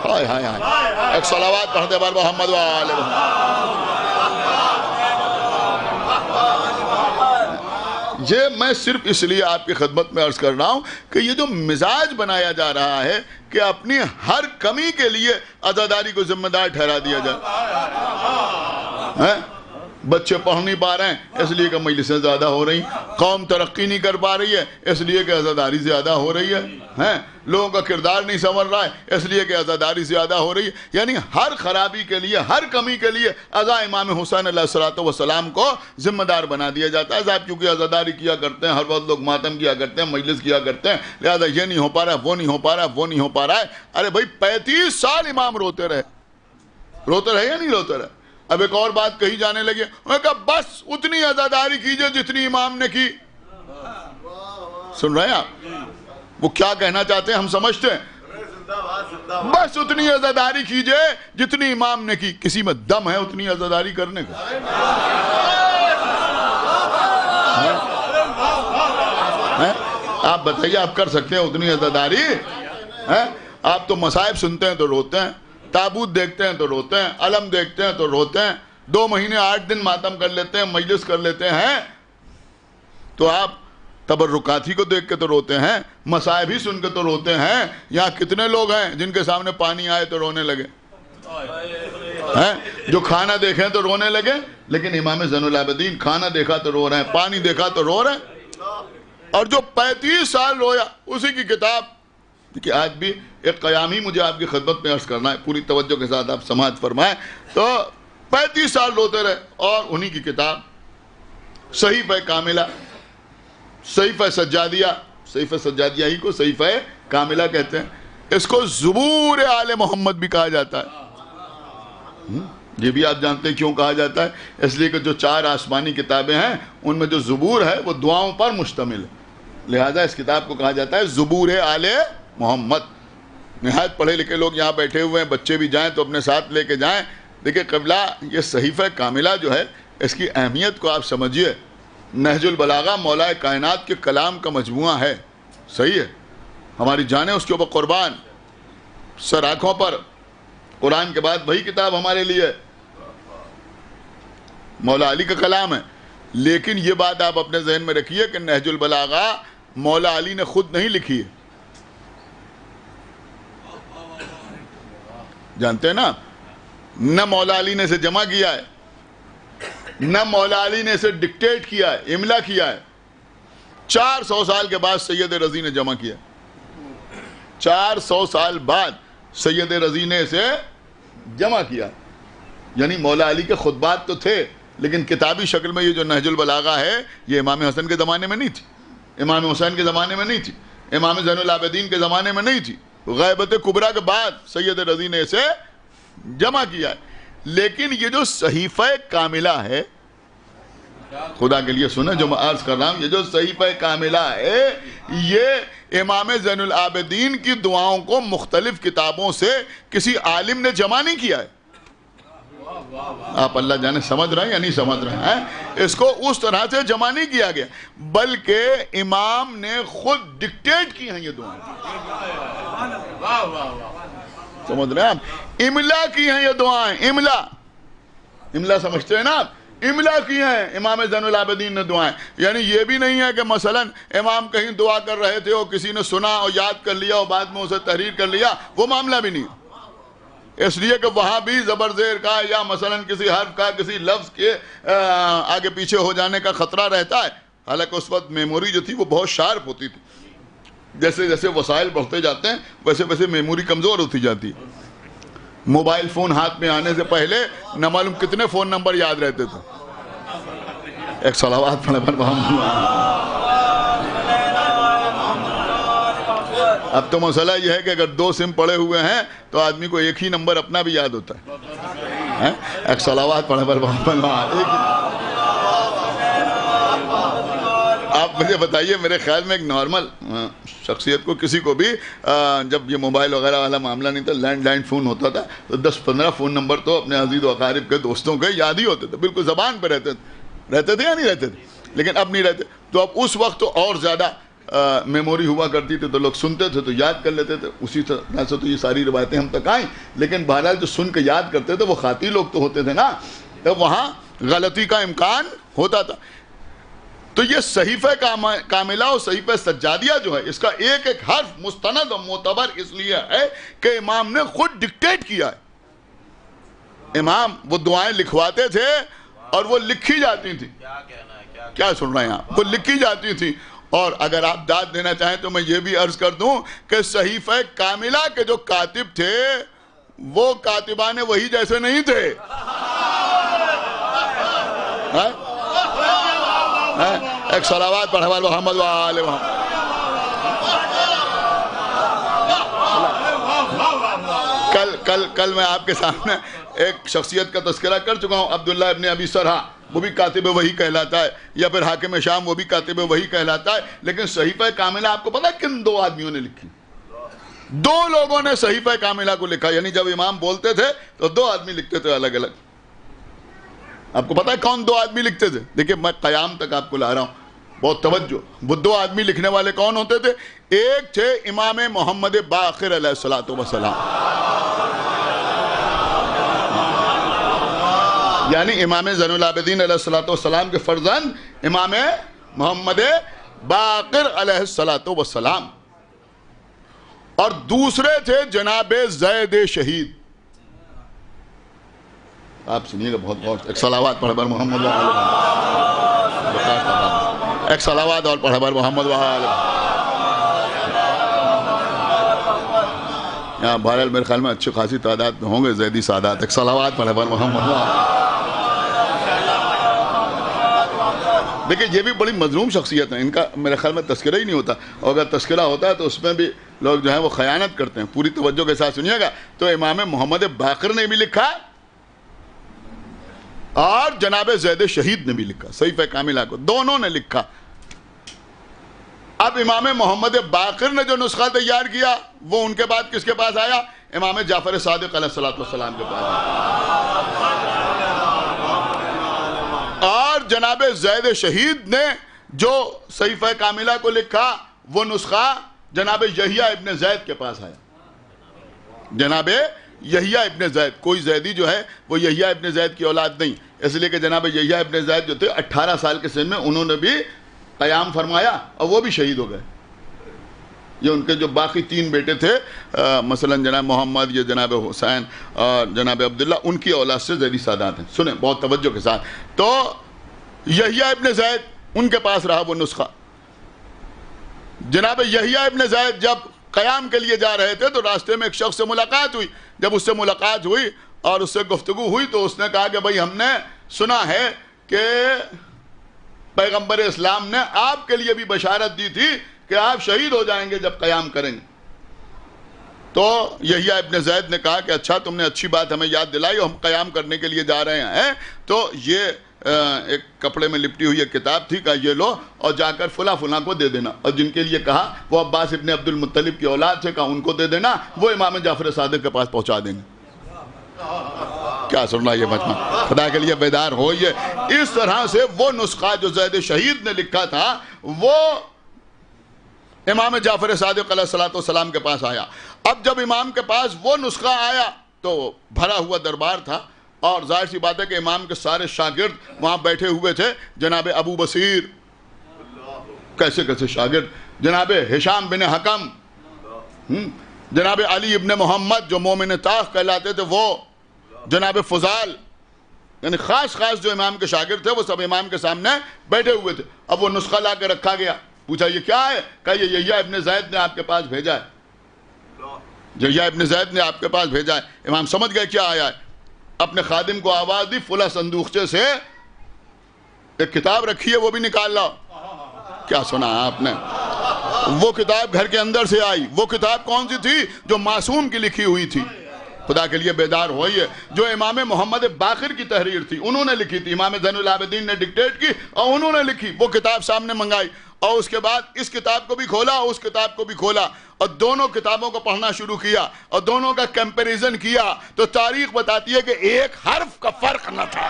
[SPEAKER 6] ہائے ہائے ہائے، ایک صلوات پڑھتے بار محمد وآلہ محمد. یہ میں صرف اس لیے آپ کی خدمت میں عرض کر رہا ہوں کہ یہ جو مزاج بنایا جا رہا ہے کہ اپنی ہر کمی کے لیے عزاداری کو ذمہ دار ٹھہرا دیا جائے. بچے پڑھ نہیں پا رہے ہیں اس لیے کہ مجلسیں زیادہ ہو رہی، قوم ترقی نہیں کر پا رہی ہے اس لیے کہ عزاداری زیادہ ہو رہی ہے، لوگوں کا کردار نہیں سنور رہا ہے اس لیے کہ عزاداری زیادہ ہو رہی ہے. یعنی ہر خرابی کے لیے، ہر کمی کے لیے عزا امام حسین علیہ الصلوۃ والسلام کو ذمہ دار بنا دیا جاتا ہے. صاحب کیونکہ عزاداری کیا کرتے ہیں، ہر وقت لوگ ماتم کیا کرتے ہیں، مجلس کیا کرتے ہیں، لہذا یہ نہیں ہو پا رہا ہے، وہ نہیں ہو پا رہا ہے، وہ نہیں ہو پا رہا ہے. ارے بھائی 35 سال امام روتے رہے یا نہیں روتے رہے؟ اب ایک اور بات کہی جانے لگی، انہوں نے کہا بس اتنی عزاداری کیجئے جتنی امام نے کی. سن رہے ہیں آپ وہ کیا کہنا چاہتے ہیں؟ ہم سمجھتے ہیں بس اتنی عزاداری کیجئے جتنی امام نے کی. کسی میں دم ہے اتنی عزاداری کرنے کا؟ آپ بتائیے، آپ کر سکتے ہیں اتنی عزاداری؟ آپ تو مصائب سنتے ہیں تو روتے ہیں، تابوت دیکھتے ہیں تو روتے ہیں، علم دیکھتے ہیں تو روتے ہیں، 2 مہینے 8 دن ماتم کر لیتے ہیں، مجلس کر لیتے ہیں، تو آپ تبرکاتی کو دیکھ کے تو روتے ہیں، مصائب ہی سن کے تو روتے ہیں. یہاں کتنے لوگ ہیں جن کے سامنے پانی آئے تو رونے لگے، جو کھانا دیکھیں تو رونے لگے، لیکن امام زین العابدین کھانا دیکھا تو رو رہے ہیں، پانی دیکھا تو رو رہے ہیں. اور جو 35 سال رویا اسی کی کتاب. کہ آج بھی ایک قیامی مجھے آپ کی خدمت میں عرض کرنا ہے، پوری توجہ کے ساتھ آپ سماعت فرمائیں. تو 35 سال روتے رہے اور انہی کی کتاب صحیفہ کاملہ، صحیفہ سجادیہ، صحیفہ سجادیہ ہی کو صحیفہ کاملہ کہتے ہیں. اس کو زبور آل محمد بھی کہا جاتا ہے. یہ بھی آپ جانتے ہیں کیوں کہا جاتا ہے؟ اس لیے کہ جو 4 آسمانی کتابیں ہیں ان میں جو زبور ہے وہ دعاؤں پر مشتمل ہے، لہذا اس کتاب کو کہا جاتا ہے زبور آل محمد. نہایت پڑھے لکھے لوگ یہاں بیٹھے ہوئے ہیں، بچے بھی جائیں تو اپنے ساتھ لے کے جائیں. دیکھیں قبلہ یہ صحیفہ کاملہ جو ہے اس کی اہمیت کو آپ سمجھیے. نہج البلاغہ مولا کائنات کے کلام کا مجموعہ ہے، صحیح ہے، ہماری جانیں اس کے اوپر قربان. سر آنکھوں پر قرآن کے بعد وہی کتاب ہمارے لیے مولا علی کا کلام ہے. لیکن یہ بات آپ اپنے ذہن میں رکھیے کہ نہج البلاغہ مولا علی نے خود نہیں لکھی ہے. جانتے ہیں نا، نہ مولا علی نے اسے جمع کیا ہے، نہ مولا علی نے اسے ڈکٹیٹ کیا ہے، املا کیا ہے. 400 سال کے بعد سید رضی نے جمع کیا. 400 سال بعد سید رضی نے اسے جمع کیا. یعنی مولا علی کے خطبات تو تھے لیکن کتابی شکل میں یہ جو نہج البلاغہ ہے یہ امام حسن کے زمانے میں نہیں تھی، امام حسین کے زمانے میں نہیں تھی، امام زین العابدین کے زمانے میں نہیں تھی. غیبت کبریٰ کے بعد سید رضی نے اسے جمع کیا ہے. لیکن یہ جو صحیفہ کاملہ ہے، خدا کے لیے سنیں جو میں عرض کر رہا ہوں، یہ جو صحیفہ کاملہ ہے یہ امام زین العابدین کی دعاؤں کو مختلف کتابوں سے کسی عالم نے جمع نہیں کیا ہے. آپ اللہ جانے سمجھ رہے ہیں یا نہیں سمجھ رہے ہیں؟ اس کو اس طرح سے جمع نہیں کیا گیا، بلکہ امام نے خود ڈکٹیٹ کی ہیں یہ دعائیں. سمجھ رہے ہیں آپ؟ املا کی ہیں یہ دعائیں. املا سمجھتے ہیں نا آپ؟ املا کی ہیں امام زین العابدین نے دعائیں. یعنی یہ بھی نہیں ہے کہ مثلا امام کہیں دعا کر رہے تھے اور کسی نے سنا اور یاد کر لیا اور بعد میں اسے تحریر کر لیا، وہ معاملہ بھی نہیں. اس لیے کہ وہاں بھی زبر زیر کا یا مثلا کسی حرف کا کسی لفظ کے آگے پیچھے ہو جانے کا خطرہ رہتا ہے. حالانکہ اس وقت میموری جو تھی وہ بہت شارپ ہوتی تھی. جیسے جیسے وسائل بڑھتے جاتے ہیں ویسے ویسے میموری کمزور ہوتی جاتی ہے. موبائل فون ہاتھ میں آنے سے پہلے نہ معلوم کتنے فون نمبر یاد رہتے تھے. ایک صلوات پڑھے پر محمد. اب تو مسئلہ یہ ہے کہ اگر 2 سم پڑے ہوئے ہیں تو آدمی کو ایک ہی نمبر اپنا بھی یاد ہوتا ہے. ایک صلوات پڑھے پر محمد. آپ مجھے بتائیے، میرے خیال میں ایک نارمل شخصیت کو کسی کو بھی جب یہ موبائل وغیرہ والا معاملہ نہیں تھا، لینڈ لائن فون ہوتا تھا تو 10-15 فون نمبر تو اپنے عزیز و اقارب کے دوستوں کے یاد ہی ہوتے تھے. بالکل زبان پہ رہتے تھے یا نہیں رہتے تھے؟ لیکن اب نہیں رہتے. تو اب اس وقت تو اور زیادہ میموری ہوا کرتی تھی تو لوگ سنتے تھے تو یاد کر لیتے تھے. اسی طرح سے تو یہ ساری روایتیں ہم تک آئیں. لیکن بہرحال جو سن کے یاد کرتے تھے وہ خاطی لوگ تو ہوتے تھے نا، تو وہاں غلطی کا امکان ہوتا تھا. تو یہ صحیفہ کاملہ اور صحیفہ سجادیہ جو ہے، اس کا ایک ایک حرف مستند و معتبر اس لیے ہے کہ امام نے خود ڈکٹیٹ کیا ہے. امام وہ دعائیں لکھواتے تھے اور وہ لکھی جاتی تھی. کیا سن رہے ہیں آپ؟ وہ لکھی جاتی تھی. اور اگر آپ داد دینا چاہیں تو میں یہ بھی عرض کر دوں کہ صحیفہ کاملہ کے جو کاتب تھے وہ کاتبان وہی جیسے نہیں تھے. ایک صلوات پڑھے والے محمد وآلہ محمد. کل میں آپ کے سامنے ایک شخصیت کا تذکرہ کر چکا ہوں، عبداللہ ابن ابی سرحہ، وہ بھی کاتب وحی کہلاتا ہے، یا پھر حاکم شام وہ بھی کاتب وحی کہلاتا ہے. لیکن صحیفہ کاملہ آپ کو پتا ہے کن 2 آدمیوں نے لکھی؟ 2 لوگوں نے صحیفہ کاملہ کو لکھا. یعنی جب امام بولتے تھے تو 2 آدمی لکھتے تھے الگ الگ. آپ کو پتا ہے کون 2 آدمی لکھتے تھے؟ دیکھیں میں قیام تک آپ کو لا رہا ہوں، بہت توجہ. وہ 2 آدمی لکھنے والے کون ہوتے تھے؟ ایک تھے امام محمد باقر علیہ السلام، یعنی امام زین العابدین علیہ السلام کے فرزند امام محمد باقر علیہ السلام. اور دوسرے تھے جناب زید شہید. آپ سنیے گا بہت بہت. ایک صلوات پڑھے بر محمد ایک صلوات اور پڑھے بر محمد یہاں بہرحال میرے خیال میں اچھی خاصی تعداد میں ہوں گے زیدی سادات. ایک صلوات پڑھے بر محمد. دیکھیں یہ بھی بڑی مظلوم شخصیت ہیں، ان کا میرے خیال میں تذکرہ ہی نہیں ہوتا، اور اگر تذکرہ ہوتا ہے تو اس میں بھی لوگ جو ہیں وہ خیانت کرتے ہیں. پوری توجہ کے ساتھ سنیے گا. تو امام محمد باقر نے بھی لکھا اور جناب زید شہید نے بھی لکھا صحیفہ کاملہ کو، دونوں نے لکھا. اب امام محمد باقر نے جو نسخہ تیار کیا وہ ان کے بعد کس کے پاس آیا؟ امام جعفر صادق علیہ السلام کے پاس آیا. اور جناب زید شہید نے جو صحیفہ کاملہ کو لکھا وہ نسخہ جناب یحییٰ ابن زید کے پاس آیا. جناب یحییٰ ابن زید، کوئی زیدی جو ہے وہ یحییٰ ابن زید کی اولاد نہیں، اس لیے کہ جناب یحییٰ ابن زید جو تھے 18 سال کے سن میں انہوں نے بھی قیام فرمایا اور وہ بھی شہید ہو گئے. یہ ان کے جو باقی 3 بیٹے تھے مثلا جناب محمد، یہ جناب حسین اور جناب عبداللہ، ان کی اولاد سے زیدی سادات ہیں. سنیں بہت توجہ کے ساتھ. تو یحییٰ ابن زید ان کے پاس رہا وہ نسخہ. جناب یحییٰ ابن زید جب قیام کے لیے جا رہے تھے تو راستے میں ایک شخص سے ملاقات ہوئی. جب اس سے ملاقات ہوئی اور اس سے گفتگو ہوئی تو اس نے کہا کہ بھائی ہم نے سنا ہے کہ پیغمبر اسلام نے آپ کے لیے بھی بشارت دی تھی کہ آپ شہید ہو جائیں گے جب قیام کریں گے. تو یحییٰ ابن زید نے کہا کہ اچھا تم نے اچھی بات ہمیں یاد دلائی اور ہم قیام کرنے کے لیے جا رہے ہیں، تو یہ ایک کپڑے میں لپٹی ہوئی ایک کتاب تھی، کہا یہ لو اور جا کر فلاں فلاں کو دے دینا، اور جن کے لیے کہا وہ عباس ابن عبد المطلب کی اولاد سے، کہا ان کو دے دینا، وہ امام جعفر صادق کے پاس پہنچا دیں گے۔ کیا سننا یہ مجمع، خدا کے لیے بیدار ہوئیے۔ اس طرح سے وہ نسخہ جو زید شہید نے لکھا تھا وہ امام جعفر صادق علیہ السلام کے پاس آیا۔ اب جب امام کے پاس وہ نسخہ آیا تو بھرا ہوا دربار تھا، اور ظاہر سی بات ہے کہ امام کے سارے شاگرد وہاں بیٹھے ہوئے تھے۔ جناب ابو بصیر، کیسے کیسے شاگرد، جناب ہشام بن حکم، جناب علی ابن محمد جو مومن طاق کہلاتے تھے وہ، جناب فضال، یعنی خاص جو امام کے شاگرد تھے وہ سب امام کے سامنے بیٹھے ہوئے تھے۔ اب وہ نسخہ لا کے رکھا گیا، پوچھا یہ کیا ہے؟ کہا یہ یحییٰ ابن زید نے آپ کے پاس بھیجا ہے، یحییٰ ابن زید نے آپ کے پاس بھیجا ہے۔ امام سمجھ گئے کیا آیا ہے، اپنے خادم کو آواز دی، فلاں صندوقچے سے ایک کتاب رکھی ہے وہ بھی نکال لاؤ۔ کیا سنا آپ نے؟ وہ کتاب گھر کے اندر سے آئی۔ وہ کتاب کون سی تھی؟ جو معصوم کی لکھی ہوئی تھی۔ خدا کے لیے بیدار ہوئیے، جو امام محمد باقر کی تحریر تھی، انہوں نے لکھی تھی، امام زین العابدین نے ڈکٹیٹ کی اور انہوں نے لکھی، وہ کتاب سامنے منگائی، اور اس کے بعد اس کتاب کو بھی کھولا اور اس کتاب کو بھی کھولا، اور دونوں کتابوں کو پڑھنا شروع کیا اور دونوں کا کمپیریزن کیا، تو تاریخ بتاتی ہے کہ ایک حرف کا فرق نہ تھا۔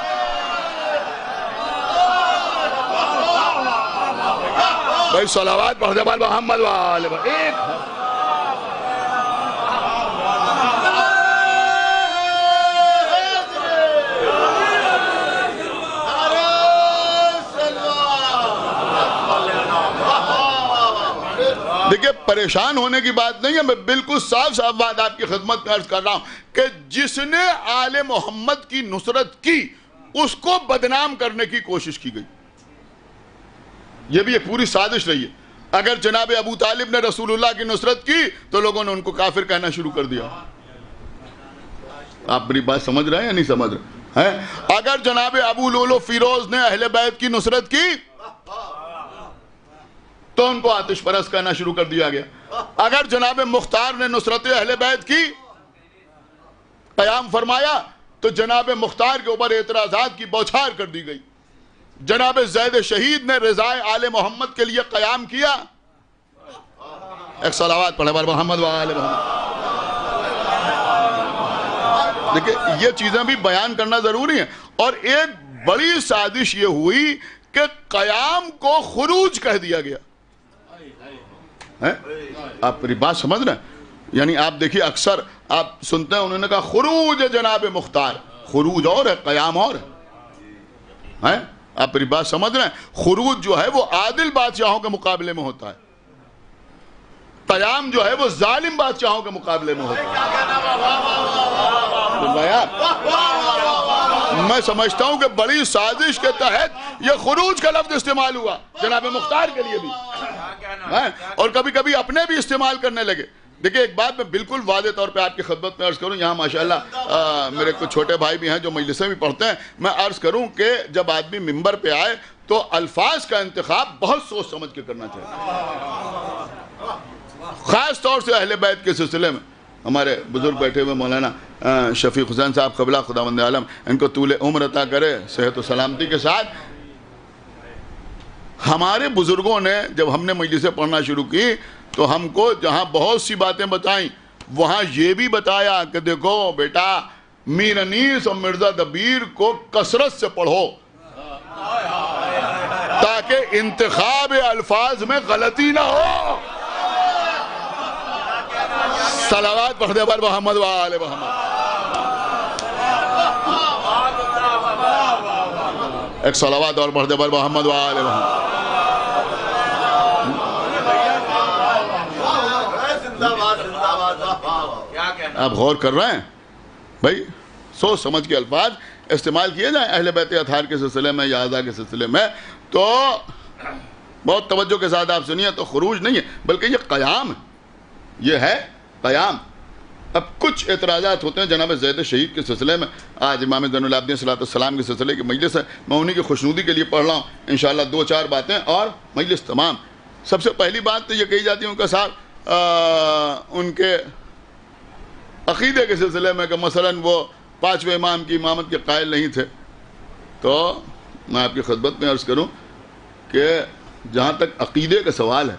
[SPEAKER 6] بھائی صلوات پڑھ دے بال محمد والے، ایک حرف۔ دیکھیں پریشان ہونے کی بات نہیں ہے، میں بالکل صاف بات آپ کی خدمت میں عرض کر رہا ہوں کہ جس نے آل محمد کی نصرت کی اس کو بدنام کرنے کی کوشش کی گئی، یہ بھی ایک پوری سازش رہی ہے۔ اگر جناب ابو طالب نے رسول اللہ کی نصرت کی تو لوگوں نے ان کو کافر کہنا شروع کر دیا۔ آپ میری بات سمجھ رہے ہیں یا نہیں سمجھ رہے ہیں؟ اگر جناب ابو لولو فیروز نے اہل بیت کی نصرت کی تو ان کو آتش پرست کہنا شروع کر دیا گیا۔ اگر جناب مختار نے نصرت اہل بیت کی، قیام فرمایا، تو جناب مختار کے اوپر اعتراضات کی بوچھار کر دی گئی۔ جناب زید شہید نے رضائے آل محمد کے لیے قیام کیا۔ ایک صلوات پڑھے بار محمد و آل محمد۔ دیکھیں یہ چیزیں بھی بیان کرنا ضروری ہیں۔ اور ایک بڑی سازش یہ ہوئی کہ قیام کو خروج کہہ دیا گیا۔ آپ میری بات سمجھ رہے ہیں؟ یعنی آپ دیکھیے اکثر آپ سنتے ہیں انہوں نے کہا خروج جناب مختار، خروج اور ہے، قیام اور ہے۔ آپ میری بات سمجھ رہے ہیں؟ خروج جو ہے وہ عادل بادشاہوں کے مقابلے میں ہوتا ہے، قیام جو ہے وہ ظالم بادشاہوں کے مقابلے میں ہوتا ہے۔ میں سمجھتا ہوں کہ بڑی سازش کے تحت یہ خروج کا لفظ استعمال ہوا جناب مختار کے لیے بھی، اور کبھی کبھی اپنے بھی استعمال کرنے لگے۔ دیکھیں ایک بات میں بالکل واضح طور پہ آپ کی خدمت میں عرض کروں، یہاں ماشاءاللہ میرے کچھ چھوٹے بھائی بھی ہیں جو مجلسیں بھی پڑھتے ہیں، میں عرض کروں کہ جب آدمی ممبر پہ آئے تو الفاظ کا انتخاب بہت سوچ سمجھ کے کرنا چاہیے، خاص طور سے اہل بیت کے سلسلے میں۔ ہمارے بزرگ بیٹھے ہوئے مولانا شفیق حسین صاحب قبلہ خداوند عالم ان کو طول عمر عطا کرے صحت و سلامتی کے ساتھ، ہمارے بزرگوں نے جب ہم نے مجلسیں پڑھنا شروع کی تو ہم کو جہاں بہت سی باتیں بتائیں وہاں یہ بھی بتایا کہ دیکھو بیٹا میر انیس اور مرزا دبیر کو کثرت سے پڑھو تاکہ انتخاب الفاظ میں غلطی نہ ہو۔ صلوات پڑھ دے بار محمد و آل محمد۔ ایک صلوات اور پڑھ دے بار محمد و آل محمد۔ آپ غور کر رہے ہیں بھائی، سوچ سمجھ کے الفاظ استعمال کیے جائیں اہل بیت اطہار کے سلسلے میں یا اعزاء کے سلسلے میں، تو بہت توجہ کے ساتھ آپ سنیے، تو خروج نہیں ہے بلکہ یہ قیام ہے، یہ ہے قیام۔ اب کچھ اعتراضات ہوتے ہیں جناب زید شہید کے سلسلے میں، آج امام زین العابدین صلی اللہ علیہ وسلم کے سلسلے کی مجلس ہے، میں انہی کی خوشنودی کے لیے پڑھ رہا ہوں، انشاءاللہ دو چار باتیں اور مجلس تمام۔ سب سے پہلی بات تو یہ کہی جاتی ہے ان کا صاحب ان کے عقیدے کے سلسلے میں کہ مثلاً وہ 5ویں امام کی امامت کے قائل نہیں تھے، تو میں آپ کی خدمت میں عرض کروں کہ جہاں تک عقیدے کا سوال ہے،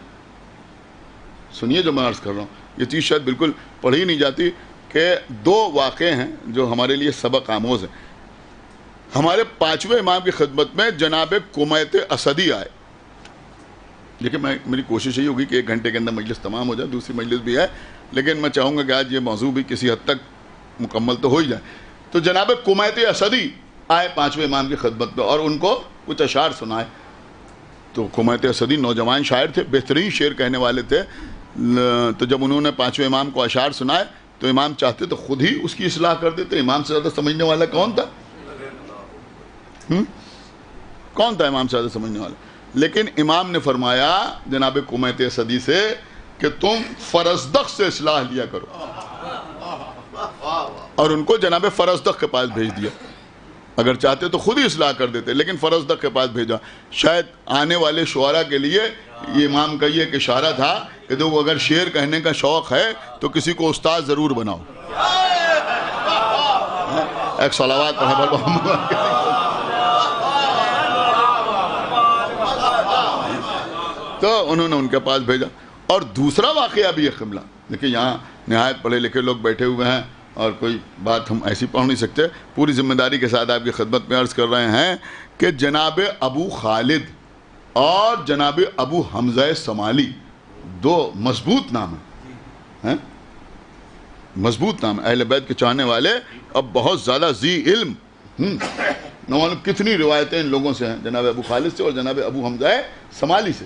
[SPEAKER 6] سنیے جو میں عرض کر رہا ہوں، یہ چیز شاید بالکل پڑھی نہیں جاتی کہ 2 واقعے ہیں جو ہمارے لیے سبق آموز ہیں۔ ہمارے 5ویں امام کی خدمت میں جناب کمیت اسدی آئے۔ لیکن میری کوشش یہی ہوگی کہ 1 گھنٹے کے اندر مجلس تمام ہو جائے، دوسری مجلس بھی ہے، لیکن میں چاہوں گا کہ آج یہ موضوع بھی کسی حد تک مکمل تو ہو ہی جائے۔ تو جناب کمیت اسدی آئے 5ویں امام کی خدمت میں اور ان کو کچھ اشعار سنائے۔ تو کمیت اسدی نوجوان شاعر تھے، بہترین شعر کہنے والے تھے۔ تو جب انہوں نے 5ویں امام کو اشعار سنائے تو امام چاہتے تو خود ہی اس کی اصلاح کر دیتے۔ امام سے زیادہ سمجھنے والا کون تھا؟ کون تھا امام سے زیادہ سمجھنے والا؟ لیکن امام نے فرمایا جناب کمیت اسدی سے کہ تم فرزدق سے اصلاح لیا کرو، اور ان کو جناب فرزدق کے پاس بھیج دیا۔ اگر چاہتے تو خود ہی اصلاح کر دیتے، لیکن فرزدق کے پاس بھیجا۔ شاید آنے والے شعراء کے لیے یہ امام کا یہ ایک اشارہ تھا کہ تو اگر شعر کہنے کا شوق ہے تو کسی کو استاد ضرور بناؤ۔ ایک صلوات پڑھے۔ تو انہوں نے ان کے پاس بھیجا۔ اور دوسرا واقعہ بھی ہے قبلہ، دیکھیں یہاں نہایت پڑھے لکھے لوگ بیٹھے ہوئے ہیں اور کوئی بات ہم ایسی پڑھ نہیں سکتے، پوری ذمہ داری کے ساتھ آپ کی خدمت میں عرض کر رہے ہیں کہ جناب ابو خالد اور جناب ابو حمزہ سمالی 2 مضبوط نام ہیں، مضبوط نام، اہل بیت کے چاہنے والے، اب بہت زیادہ ذی علم، نہ معلوم کتنی روایتیں ان لوگوں سے ہیں، جناب ابو خالد سے اور جناب ابو حمزہ سمالی سے۔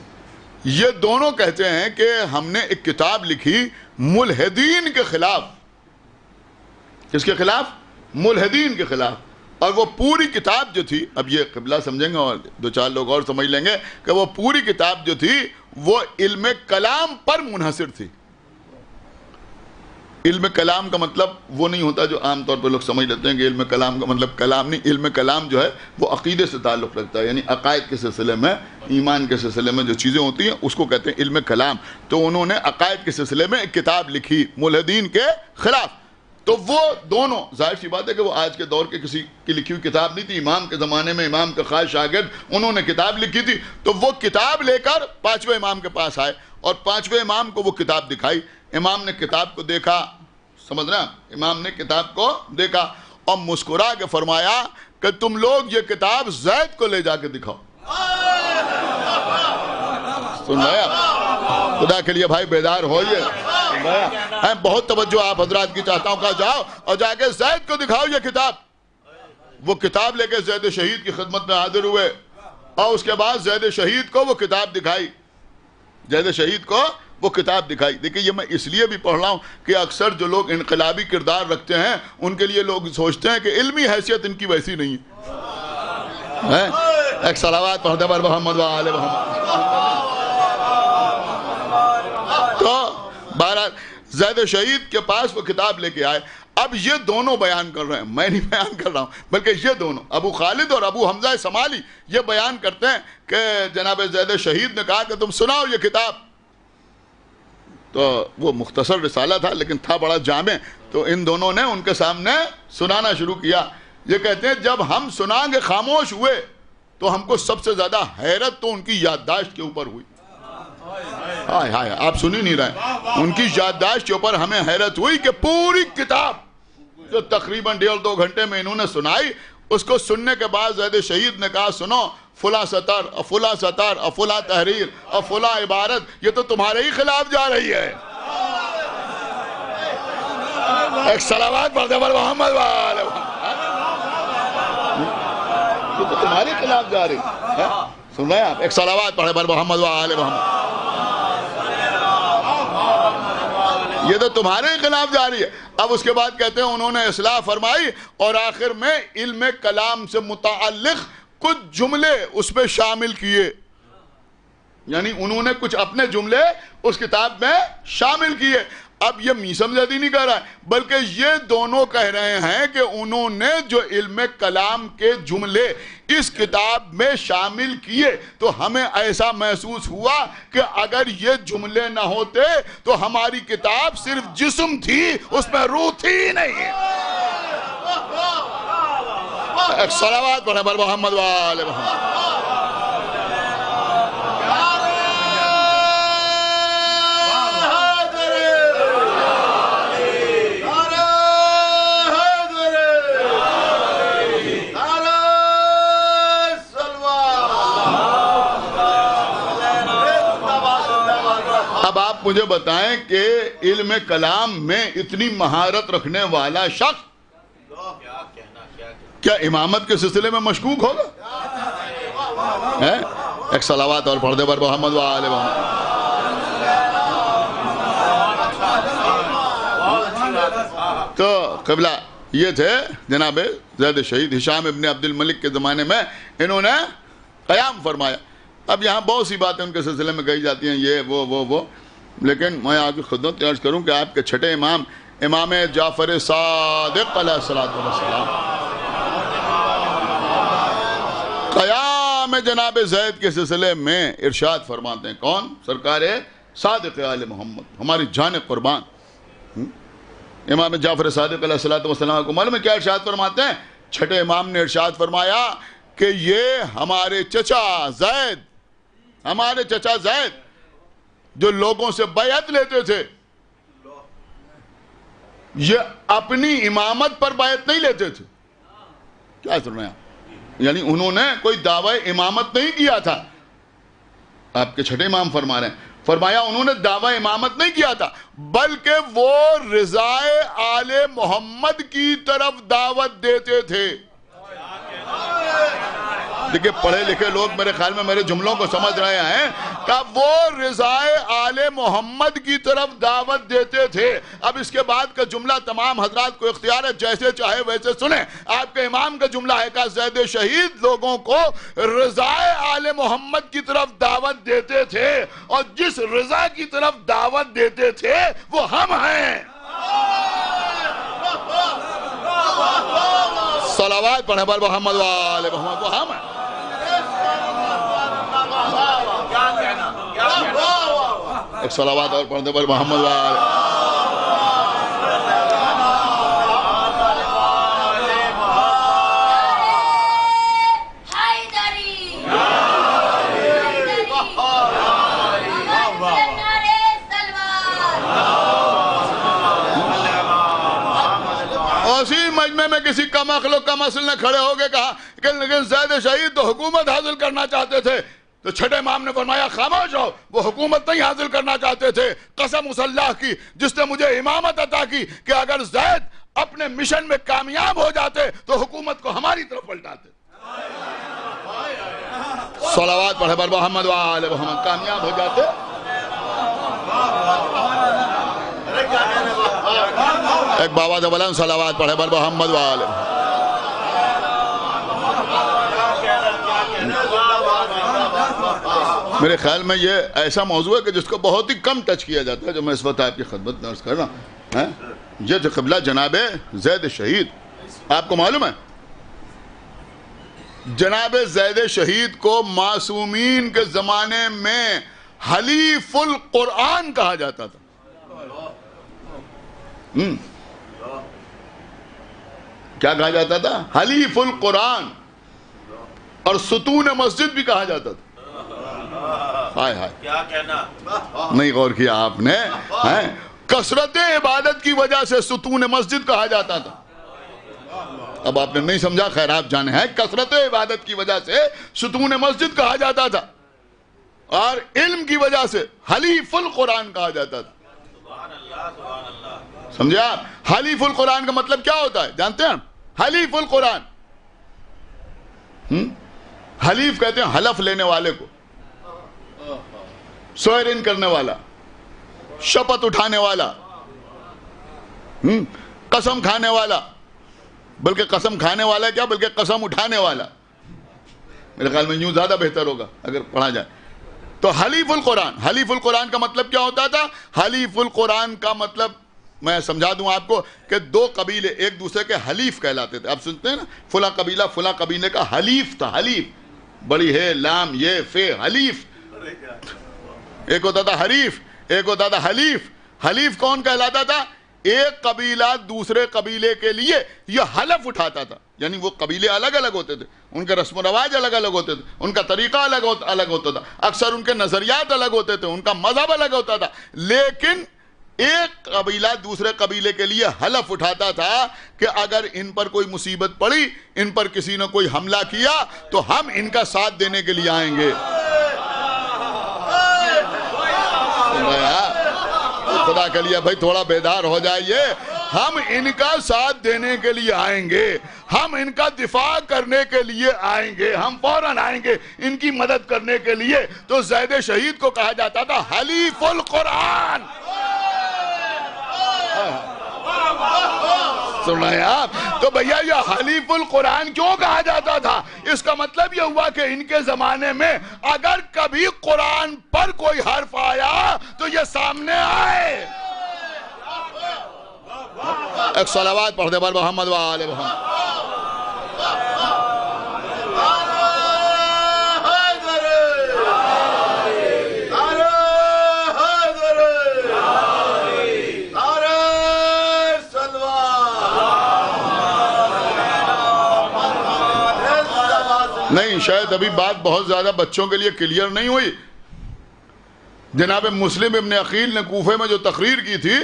[SPEAKER 6] یہ دونوں کہتے ہیں کہ ہم نے ایک کتاب لکھی ملحدین کے خلاف۔ کس کے خلاف؟ ملحدین کے خلاف۔ اور وہ پوری کتاب جو تھی، اب یہ قبلہ سمجھیں گے اور 2-4 لوگ اور سمجھ لیں گے کہ وہ پوری کتاب جو تھی وہ علم کلام پر منحصر تھی۔ علم کلام کا مطلب وہ نہیں ہوتا جو عام طور پہ لوگ سمجھ لیتے ہیں کہ علم کلام کا مطلب کلام نہیں۔ علم کلام جو ہے وہ عقیدے سے تعلق رکھتا ہے، یعنی عقائد کے سلسلے میں، ایمان کے سلسلے میں جو چیزیں ہوتی ہیں اس کو کہتے ہیں علم کلام۔ تو انہوں نے عقائد کے سلسلے میں ایک کتاب لکھی ملحدین کے خلاف۔ تو وہ دونوں، ظاہر سی بات ہے کہ وہ آج کے دور کے کسی کی لکھی ہوئی کتاب نہیں تھی، امام کے زمانے میں امام کا خاص شاگرد انہوں نے کتاب لکھی تھی۔ تو وہ کتاب لے کر 5ویں امام کے پاس آئے اور 5ویں امام کو وہ کتاب دکھائی۔ امام نے کتاب کو دیکھا، سمجھ رہے ہیں، امام نے کتاب کو دیکھا اور مسکرا کے فرمایا کہ تم لوگ یہ کتاب زید کو لے جا کے دکھاؤ۔ سن رہے ہیں؟ خدا کے لیے بھائی بیدار ہوئیے، بہت توجہ آپ حضرات کی چاہتا ہوں کہ جاؤ اور جا کے زید کو دکھاؤ یہ کتاب۔ وہ کتاب لے کے زید شہید کی خدمت میں حاضر ہوئے اور اس کے بعد زید شہید کو وہ کتاب دکھائی، زید شہید کو وہ کتاب دکھائی۔ دیکھیں یہ میں اس لیے بھی پڑھ رہا ہوں کہ اکثر جو لوگ انقلابی کردار رکھتے ہیں ان کے لیے لوگ سوچتے ہیں کہ علمی حیثیت ان کی ویسی نہیں ہے۔ ایک صلوات پڑھتے پر محمد و آل محمد۔ تو بہرحال زید شہید کے پاس وہ کتاب لے کے آئے۔ اب یہ دونوں بیان کر رہے ہیں، میں نہیں بیان کر رہا ہوں، بلکہ یہ دونوں ابو خالد اور ابو حمزہ سمالی یہ بیان کرتے ہیں کہ جناب زید شہید نے کہا کہ تم سناؤ یہ کتاب۔ تو وہ مختصر رسالہ تھا لیکن تھا بڑا جامع، تو ان دونوں نے ان کے سامنے سنانا شروع کیا۔ یہ کہتے ہیں جب ہم سنائیں گے خاموش ہوئے تو ہم کو سب سے زیادہ حیرت تو ان کی یادداشت کے اوپر ہوئی۔ ہائے ہائے، آپ سنی نہیں رہے، ان کی یادداشت کے اوپر ہمیں حیرت ہوئی کہ پوری کتاب جو تقریباً 1.5-2 گھنٹے میں انہوں نے سنائی، اس کو سننے کے بعد زید شہید نے کہا سنو، فلاں سطر اور فلاں سطر اور فلاں تحریر اور فلاں عبارت یہ تو تمہارے ہی خلاف جا رہی ہے۔ ایک صلوات پڑھتے پر محمد والے، یہ تو تمہارے خلاف جا رہی ہے۔ سن رہے ہیں آپ؟ ایک صلوات پڑھے پر محمد والے محمد، یہ تو تمہارے خلاف جاری ہے۔ اب اس کے بعد کہتے ہیں انہوں نے اصلاح فرمائی اور آخر میں علم کلام سے متعلق کچھ جملے اس میں شامل کیے، یعنی انہوں نے کچھ اپنے جملے اس کتاب میں شامل کیے۔ اب یہ میثم زیدی نہیں کہہ رہا ہے، بلکہ یہ دونوں کہہ رہے ہیں کہ انہوں نے جو علم کلام کے جملے اس کتاب میں شامل کیے تو ہمیں ایسا محسوس ہوا کہ اگر یہ جملے نہ ہوتے تو ہماری کتاب صرف جسم تھی، اس میں روح تھی ہی نہیں۔ ایک صلوات پڑھیں بر محمد و آل محمد۔ اب آپ مجھے بتائیں کہ علم کلام میں اتنی مہارت رکھنے والا شخص کیا امامت کے سلسلے میں مشکوک ہوگا؟ ایک صلوات اور پڑھ دے بر محمد و آل محمد۔ تو قبلہ یہ تھے جناب زید شہید ہشام ابن عبد الملک کے زمانے میں، انہوں نے قیام فرمایا۔ اب یہاں بہت سی باتیں ان کے سلسلے میں کہی جاتی ہیں، یہ وہ لیکن میں آپ کی خدمت عرض کروں کہ آپ کے چھٹے امام امام جعفر صادق علیہ السلام قیام جناب زید کے سلسلے میں ارشاد فرماتے ہیں۔ کون؟ سرکار صادق آل محمد، ہماری جان قربان امام جعفر صادق علیہ السلام کو معلوم ہے کیا ارشاد فرماتے ہیں؟ چھٹے امام نے ارشاد فرمایا کہ یہ ہمارے چچا زید جو لوگوں سے بیعت لیتے تھے، یہ اپنی امامت پر بیعت نہیں لیتے تھے۔ کیا سن رہے ہیں؟ یعنی انہوں نے کوئی دعوی امامت نہیں کیا تھا۔ آپ کے چھٹے امام فرما رہے ہیں، فرمایا انہوں نے دعوی امامت نہیں کیا تھا، بلکہ وہ رضائے آل محمد کی طرف دعوت دیتے تھے۔ دیکھیں پڑھے لکھے لوگ میرے خیال میں میرے جملوں کو سمجھ رہے ہیں کہ وہ رضائے آل محمد کی طرف دعوت دیتے تھے۔ اب اس کے بعد کا جملہ تمام حضرات کو اختیار ہے، جیسے چاہے ویسے سنیں۔ آپ کے امام کا جملہ ہے کہ زید شہید لوگوں کو رضائے آل محمد کی طرف دعوت دیتے تھے، اور جس رضا کی طرف دعوت دیتے تھے وہ ہم ہیں۔ صلوات پڑھیں بر محمد و آل محمد، وہ ہم ہیں۔ ایک صلوات اور پڑھ دے بر محمد و آل مجمع میں کسی کم عقل و کم اصل نے کھڑے ہو کے کہا کہ لیکن زید شہید تو حکومت حاصل کرنا چاہتے تھے، تو چھٹے امام نے فرمایا خاموش ہو، وہ حکومت نہیں حاصل کرنا چاہتے تھے۔ قسم اس اللہ کی جس نے مجھے امامت عطا کی کہ اگر زید اپنے مشن میں کامیاب ہو جاتے تو حکومت کو ہماری طرف پلٹاتے۔ صلوات پڑھے بر محمد و آل محمد، کامیاب ہو جاتے۔ ایک بابا بلند صلوات پڑھے بر محمد و آل محمد۔ میرے خیال میں یہ ایسا موضوع ہے کہ جس کو بہت ہی کم ٹچ کیا جاتا ہے، جو میں اس وقت آپ کی خدمت میں عرض کر رہا ہوں۔ یہ جو قبلہ جناب زید شہید، آپ کو معلوم ہے جناب زید شہید کو معصومین کے زمانے میں حلیف القرآن کہا جاتا تھا۔ کیا کہا جاتا تھا؟ حلیف القرآن، اور ستون مسجد بھی کہا جاتا تھا۔ ہائے ہائے، کیا کہنا، نہیں غور کیا آپ نے؟ کثرت عبادت کی وجہ سے ستون مسجد کہا جاتا تھا۔ اب آپ نے نہیں سمجھا، خیر آپ جانے ہیں، کثرت عبادت کی وجہ سے ستون مسجد کہا جاتا تھا، اور علم کی وجہ سے حلیف القرآن کہا جاتا تھا۔ سمجھے آپ؟ حلیف القرآن کا مطلب کیا ہوتا ہے جانتے ہیں؟ حلیف القرآن، حلیف کہتے ہیں حلف لینے والے کو، سوئرن کرنے والا، شپت اٹھانے والا، قسم کھانے والا، بلکہ قسم کھانے والا کیا بلکہ قسم اٹھانے والا۔ میرے خیال میں یوں زیادہ بہتر ہوگا اگر پڑھا جائے۔ تو حلیف القرآن، حلیف القرآن کا مطلب کیا ہوتا تھا؟ حلیف القرآن کا مطلب میں سمجھا دوں آپ کو کہ دو قبیلے ایک دوسرے کے حلیف کہلاتے تھے. اب سنتے ہیں نا فلاں قبیلہ فلاں قبیلے کا حلیف تھا. حلیف بڑی ہے لام یہ فے حلیف. ایک ہوتا تھا حریف ایک ہوتا تھا حلیف. حلیف کون کہلاتا تھا؟ ایک قبیلہ دوسرے قبیلے کے لیے یہ حلف اٹھاتا تھا. یعنی وہ قبیلے الگ الگ ہوتے تھے، ان کے رسم و رواج الگ الگ ہوتے تھے، ان کا طریقہ الگ ہوتا تھا، اکثر ان کے نظریات الگ ہوتے تھے، ان کا مذہب الگ ہوتا تھا، لیکن ایک قبیلہ دوسرے قبیلے کے لیے حلف اٹھاتا تھا کہ اگر ان پر کوئی مصیبت پڑی، ان پر کسی نے کوئی حملہ کیا تو ہم ان کا ساتھ دینے کے لیے آئیں گے. خدا کے لیے بھائی تھوڑا بیدار ہو جائیے. ہم ان کا ساتھ دینے کے لیے آئیں گے، ہم ان کا دفاع کرنے کے لیے آئیں گے، ہم فوراً آئیں گے ان کی مدد کرنے کے لیے. تو زید شہید کو کہا جاتا تھا حلیف القرآن. سن رہے ہیں آپ؟ تو بھیا یہ حلیف القرآن کیوں کہا جاتا تھا؟ اس کا مطلب یہ ہوا کہ ان کے زمانے میں اگر کبھی قرآن پر کوئی حرف آیا تو یہ سامنے آئے. ایک صلوات پڑھ دے بر محمد و آل محمد. نہیں شاید ابھی بات بہت زیادہ بچوں کے لیے کلیئر نہیں ہوئی. جناب مسلم ابن عقیل نے کوفے میں جو تقریر کی تھی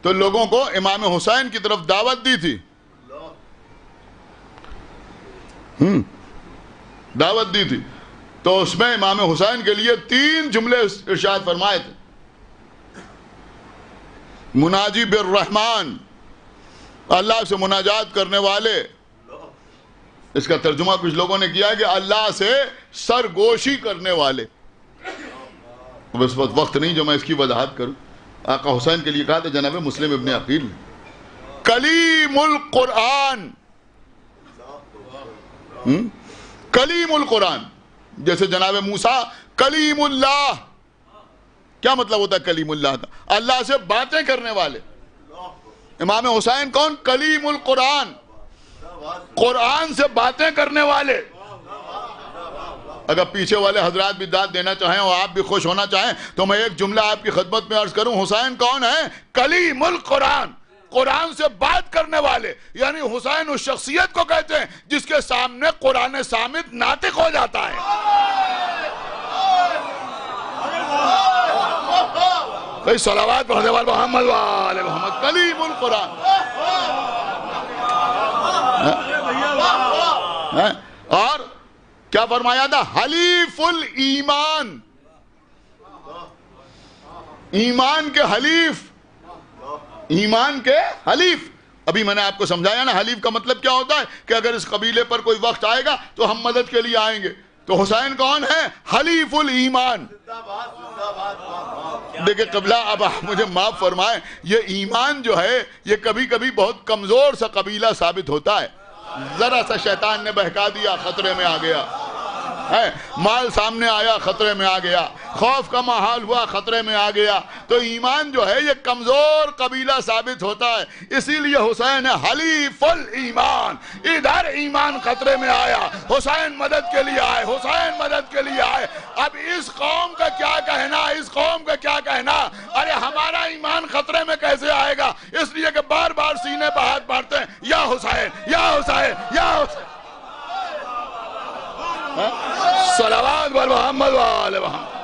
[SPEAKER 6] تو لوگوں کو امام حسین کی طرف دعوت دی تھی، دعوت دی تھی. تو اس میں امام حسین کے لیے 3 جملے ارشاد فرمائے تھے. مناجی بالرحمن، اللہ سے مناجات کرنے والے. اس کا ترجمہ کچھ لوگوں نے کیا کہ اللہ سے سرگوشی کرنے والے. اس وقت نہیں جو میں اس کی وضاحت کروں. آقا حسین کے لیے کہا تھا جناب مسلم ابن عقیل نے کلیم القرآن. کلیم القرآن جیسے جناب موسیٰ کلیم اللہ. کیا مطلب ہوتا ہے کلیم اللہ کا؟ اللہ سے باتیں کرنے والے. امام حسین کون؟ کلیم القرآن، قرآن سے باتیں کرنے والے. اگر پیچھے والے حضرات بھی داد دینا چاہیں اور آپ بھی خوش ہونا چاہیں تو میں ایک جملہ آپ کی خدمت میں عرض کروں. حسین کون ہے؟ کلیم القرآن، قرآن سے بات کرنے والے. یعنی حسین اس شخصیت کو کہتے ہیں جس کے سامنے قرآن صامت ناطق ہو جاتا ہے. بھئی صلوات پڑھنے والے محمد و آل محمد. کلیم القرآن. اور کیا فرمایا تھا؟ حلیف الایمان، ایمان کے حلیف، ایمان کے حلیف. ابھی میں نے آپ کو سمجھایا نا حلیف کا مطلب کیا ہوتا ہے کہ اگر اس قبیلے پر کوئی وقت آئے گا تو ہم مدد کے لیے آئیں گے. تو حسین کون ہے؟ حلیف الایمان. دیکھیں قبلہ اب مجھے معاف فرمائیں، یہ ایمان جو ہے یہ کبھی کبھی بہت کمزور سا قبیلہ ثابت ہوتا ہے. ذرا سا شیطان نے بہکا دیا خطرے میں آ گیا، مال سامنے آیا خطرے میں آ گیا، خوف کا ماحول ہوا خطرے میں آ گیا. تو ایمان جو ہے یہ کمزور قبیلہ ثابت ہوتا ہے. اسی لیے حسین حلیف الایمان. ادھر ایمان خطرے میں آیا، حسین مدد کے لیے آئے، حسین مدد کے لیے آئے. اب اس قوم کا کیا کہنا، اس قوم کا کیا کہنا؟ ارے ہمارا ایمان خطرے میں کیسے آئے گا؟ اس لیے کہ بار بار سینے پہ ہاتھ مارتے ہیں، یا حسین یا حسین یا حسین. صلوات بر محمد و آل محمد.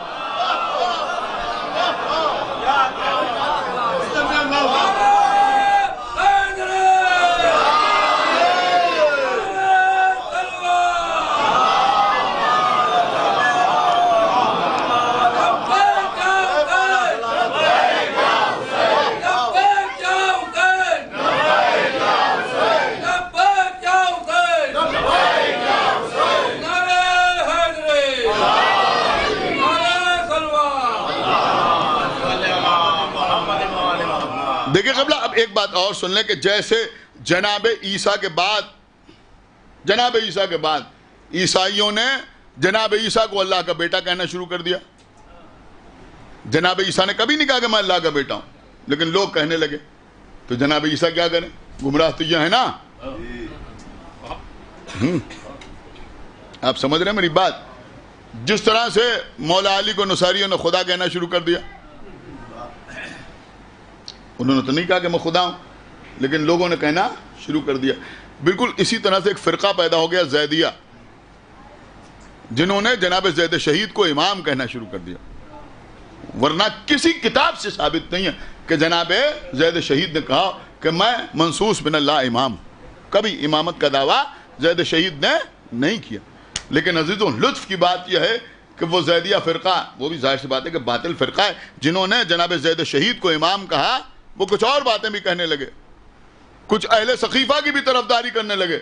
[SPEAKER 6] دیکھیں قبلہ اب ایک بات اور سن لیں کہ جیسے جناب عیسیٰ کے بعد عیسائیوں نے جناب عیسیٰ کو اللہ کا بیٹا کہنا شروع کر دیا. جناب عیسیٰ نے کبھی نہیں کہا کہ میں اللہ کا بیٹا ہوں، لیکن لوگ کہنے لگے، تو جناب عیسیٰ کیا کریں؟ گمراہ تو یہ ہے نا۔ آپ سمجھ رہے ہیں میری بات؟ جس طرح سے مولا علی کو نصاریوں نے خدا کہنا شروع کر دیا، انہوں نے تو نہیں کہا کہ میں خدا ہوں، لیکن لوگوں نے کہنا شروع کر دیا۔ بالکل اسی طرح سے ایک فرقہ پیدا ہو گیا زیدیہ، جنہوں نے جناب زید شہید کو امام کہنا شروع کر دیا، ورنہ کسی کتاب سے ثابت نہیں ہے کہ جناب زید شہید نے کہا کہ میں منصوص بن اللہ امام۔ کبھی امامت کا دعویٰ زید شہید نے نہیں کیا۔ لیکن عزیزوں، لطف کی بات یہ ہے کہ وہ زیدیہ فرقہ، وہ بھی ظاہر سی بات ہے کہ باطل فرقہ ہے، جنہوں نے جناب زید شہید کو امام کہا، وہ کچھ اور باتیں بھی کہنے لگے، کچھ اہل سقیفہ کی بھی طرفداری کرنے لگے۔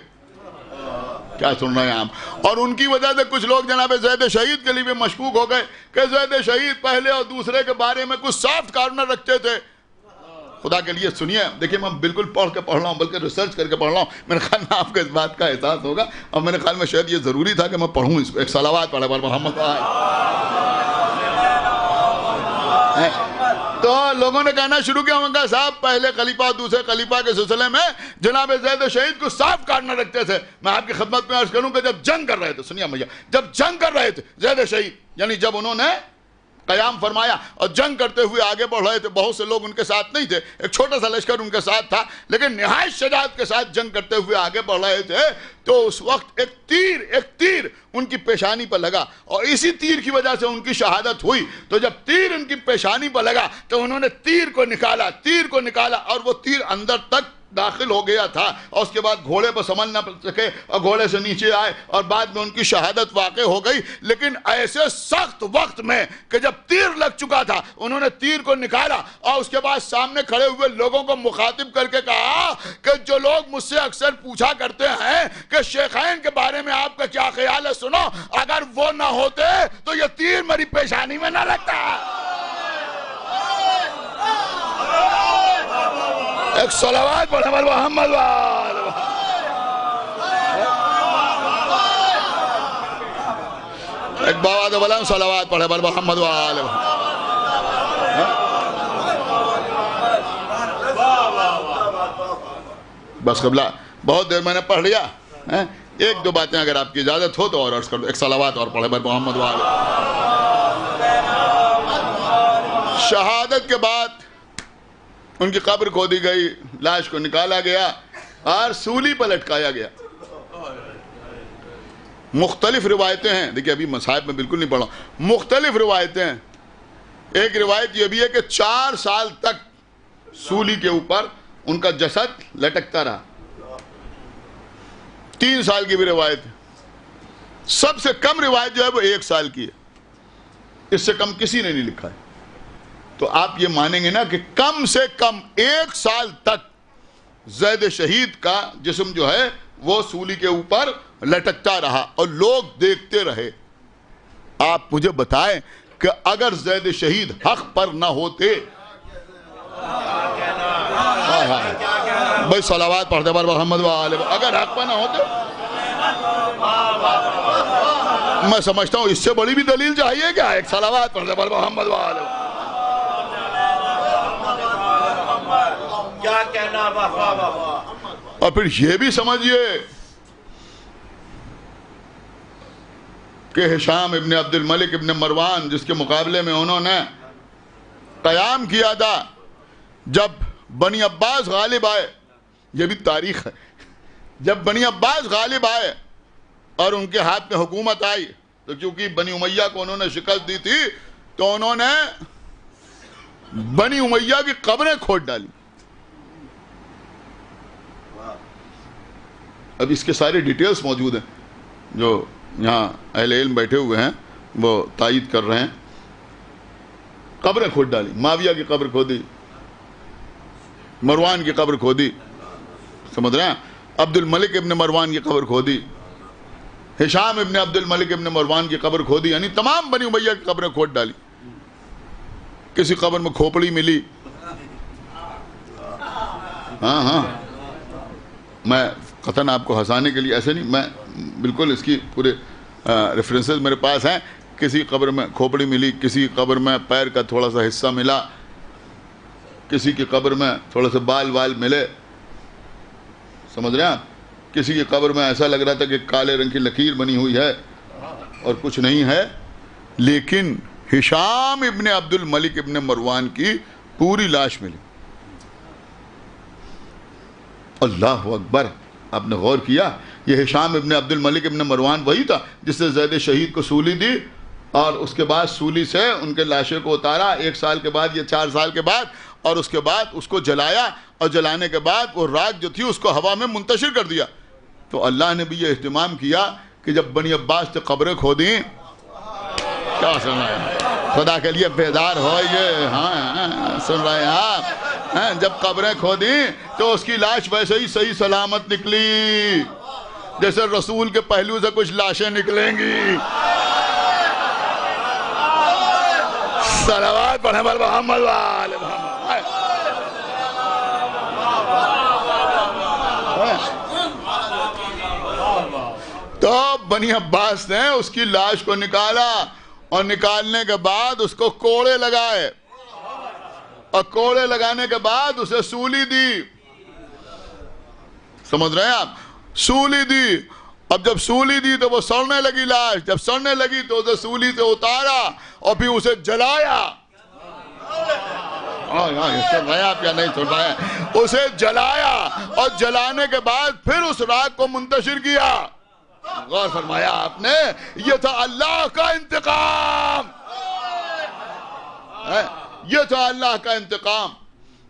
[SPEAKER 6] کیا سن رہے ہیں آپ؟ اور ان کی وجہ سے کچھ لوگ جناب زید شہید کے لیے بھی مشکوک ہو گئے کہ زید شہید پہلے اور دوسرے کے بارے میں کچھ سافٹ کارنر رکھتے تھے۔ خدا کے لیے سنیے، دیکھیں میں بالکل پڑھ کے پڑھ رہا ہوں، بلکہ ریسرچ کر کے پڑھ رہا ہوں، میرے خیال میں آپ کو اس بات کا احساس ہوگا، اور میرے خیال میں شاید یہ ضروری تھا کہ میں پڑھوں اس کو۔ ایک صلوات پڑھے بر محمد۔ تو لوگوں نے کہنا شروع کیا، ان کا صاحب پہلے خلیفہ اور دوسرے خلیفہ کے سلسلے میں جناب زید شہید کو صاف کارنر رکھتے تھے۔ میں آپ کی خدمت میں عرض کروں کہ جب جنگ کر رہے تھے، سنیے میاں، جب جنگ کر رہے تھے زید شہید، یعنی جب انہوں نے قیام فرمایا اور جنگ کرتے ہوئے آگے بڑھ رہے تھے، بہت سے لوگ ان کے ساتھ نہیں تھے، ایک چھوٹا سا لشکر ان کے ساتھ تھا، لیکن نہایت شجاعت کے ساتھ جنگ کرتے ہوئے آگے بڑھ رہے تھے، تو اس وقت ایک تیر ان کی پیشانی پر لگا، اور اسی تیر کی وجہ سے ان کی شہادت ہوئی۔ تو جب تیر ان کی پیشانی پر لگا تو انہوں نے تیر کو نکالا اور وہ تیر اندر تک داخل ہو گیا تھا، اور اس کے بعد گھوڑے پر سنبھل نہ سکے اور گھوڑے سے نیچے آئے، اور بعد میں ان کی شہادت واقع ہو گئی۔ لیکن ایسے سخت وقت میں کہ جب تیر لگ چکا تھا، انہوں نے تیر کو نکالا اور اس کے بعد سامنے کھڑے ہوئے لوگوں کو مخاطب کر کے کہا کہ جو لوگ مجھ سے اکثر پوچھا کرتے ہیں کہ شیخین کے بارے میں آپ کا کیا خیال ہے، سنو، اگر وہ نہ ہوتے تو یہ تیر میری پیشانی میں نہ لگتا۔ ایک صلوات پڑھے بر محمد وآلہ۔ ایک بابا تو بلند صلوات پڑھے بر محمد وآلہ۔ بس قبلہ، بہت دیر میں نے پڑھ لیا، ایک دو باتیں اگر آپ کی اجازت ہو تو اور عرض کر دو۔ ایک صلوات اور پڑھے بر محمد وآلہ۔ شہادت کے بعد ان کی قبر کھودی گئی، لاش کو نکالا گیا اور سولی پر لٹکایا گیا۔ مختلف روایتیں ہیں، دیکھیں ابھی مصاحب میں بالکل نہیں پڑھا، مختلف روایتیں ہیں۔ ایک روایت یہ بھی ہے کہ 4 سال تک سولی کے اوپر ان کا جسد لٹکتا رہا۔ 3 سال کی بھی روایت ہے۔ سب سے کم روایت جو ہے وہ 1 سال کی ہے، اس سے کم کسی نے نہیں لکھا ہے۔ تو آپ یہ مانیں گے نا کہ کم سے کم 1 سال تک زید شہید کا جسم جو ہے وہ سولی کے اوپر لٹکتا رہا اور لوگ دیکھتے رہے۔ آپ مجھے بتائیں کہ اگر زید شہید حق پر نہ ہوتے، بھائی صلوات پڑھتے بر محمد وآلہ، اگر حق پر نہ ہوتے، میں سمجھتا ہوں اس سے بڑی بھی دلیل چاہیے کیا؟ ایک صلوات پڑھتے بر محمد وآلہ۔ اور پھر یہ بھی سمجھئے کہ ہشام ابن عبد الملک ابن مروان، جس کے مقابلے میں انہوں نے قیام کیا تھا، جب بنی عباس غالب آئے، یہ بھی تاریخ ہے، جب بنی عباس غالب آئے اور ان کے ہاتھ میں حکومت آئی، تو چونکہ بنی امیہ کو انہوں نے شکست دی تھی، تو انہوں نے بنی امیہ کی قبریں کھود ڈالی۔ اب اس کے سارے ڈیٹیلز موجود ہیں، جو یہاں اہل علم بیٹھے ہوئے ہیں وہ تائید کر رہے ہیں۔ قبریں کھود ڈالی، معاویہ کی قبر کھودی، مروان کی قبر کھودی، سمجھ رہے ہیں، عبد الملک ابن مروان کی قبر کھودی، ہشام ابن عبد الملک ابن مروان کی قبر کھودی، یعنی تمام بنی امیہ کی قبریں کھود ڈالی۔ کسی قبر میں کھوپڑی ملی، ہاں میں قطعاً آپ کو ہنسانے کے لیے ایسے نہیں، میں بالکل اس کی پورے ریفرنسز میرے پاس ہیں کسی قبر میں کھوپڑی ملی، کسی قبر میں پیر کا تھوڑا سا حصہ ملا، کسی کی قبر میں تھوڑا سا بال وال ملے، سمجھ رہے ہیں آپ؟ کسی کی قبر میں ایسا لگ رہا تھا کہ کالے رنگ کی لکیر بنی ہوئی ہے اور کچھ نہیں ہے، لیکن ہشام ابن عبد الملک ابن مروان کی پوری لاش ملی۔ اللہ اکبر! آپ نے غور کیا؟ یہ ہشام ابن عبد الملک ابن مروان وہی تھا جس سے زید شہید کو سولی دی اور اس کے بعد سولی سے ان کے لاشے کو اتارا 1 سال کے بعد یا 4 سال کے بعد، اور اس کے بعد اس کو جلایا، اور جلانے کے بعد وہ راکھ جو تھی اس کو ہوا میں منتشر کر دیا۔ تو اللہ نے بھی یہ اہتمام کیا کہ جب بنی عباس سے قبریں کھودیں، کیا سن رہے ہیں؟ خدا کے لیے بیدار ہوئیے، ہاں سن رہے ہیں آپ؟ جب قبریں کھودیں تو اس کی لاش ویسے ہی صحیح سلامت نکلی جیسے رسول کے پہلو سے کچھ لاشیں نکلیں گی۔ صلوات پڑھیں بر محمد وآل محمد۔ تو بنی عباس نے اس کی لاش کو نکالا اور نکالنے کے بعد اس کو کوڑے لگائے، اور کوڑے لگانے کے بعد اسے سولی دی، سمجھ رہے ہیں آپ؟ سولی دی۔ اب جب سولی دی تو وہ سڑنے لگی لاش، جب سڑنے لگی تو اسے سولی سے اتارا اور پھر اسے جلایا۔ سن رہے ہیں آپ یا نہیں سن رہے ہیں؟ اسے جلایا اور جلانے کے بعد پھر اس راکھ کو منتشر کیا۔ غور فرمایا آپ نے؟ یہ تھا اللہ کا انتقام، یہ تھا اللہ کا انتقام۔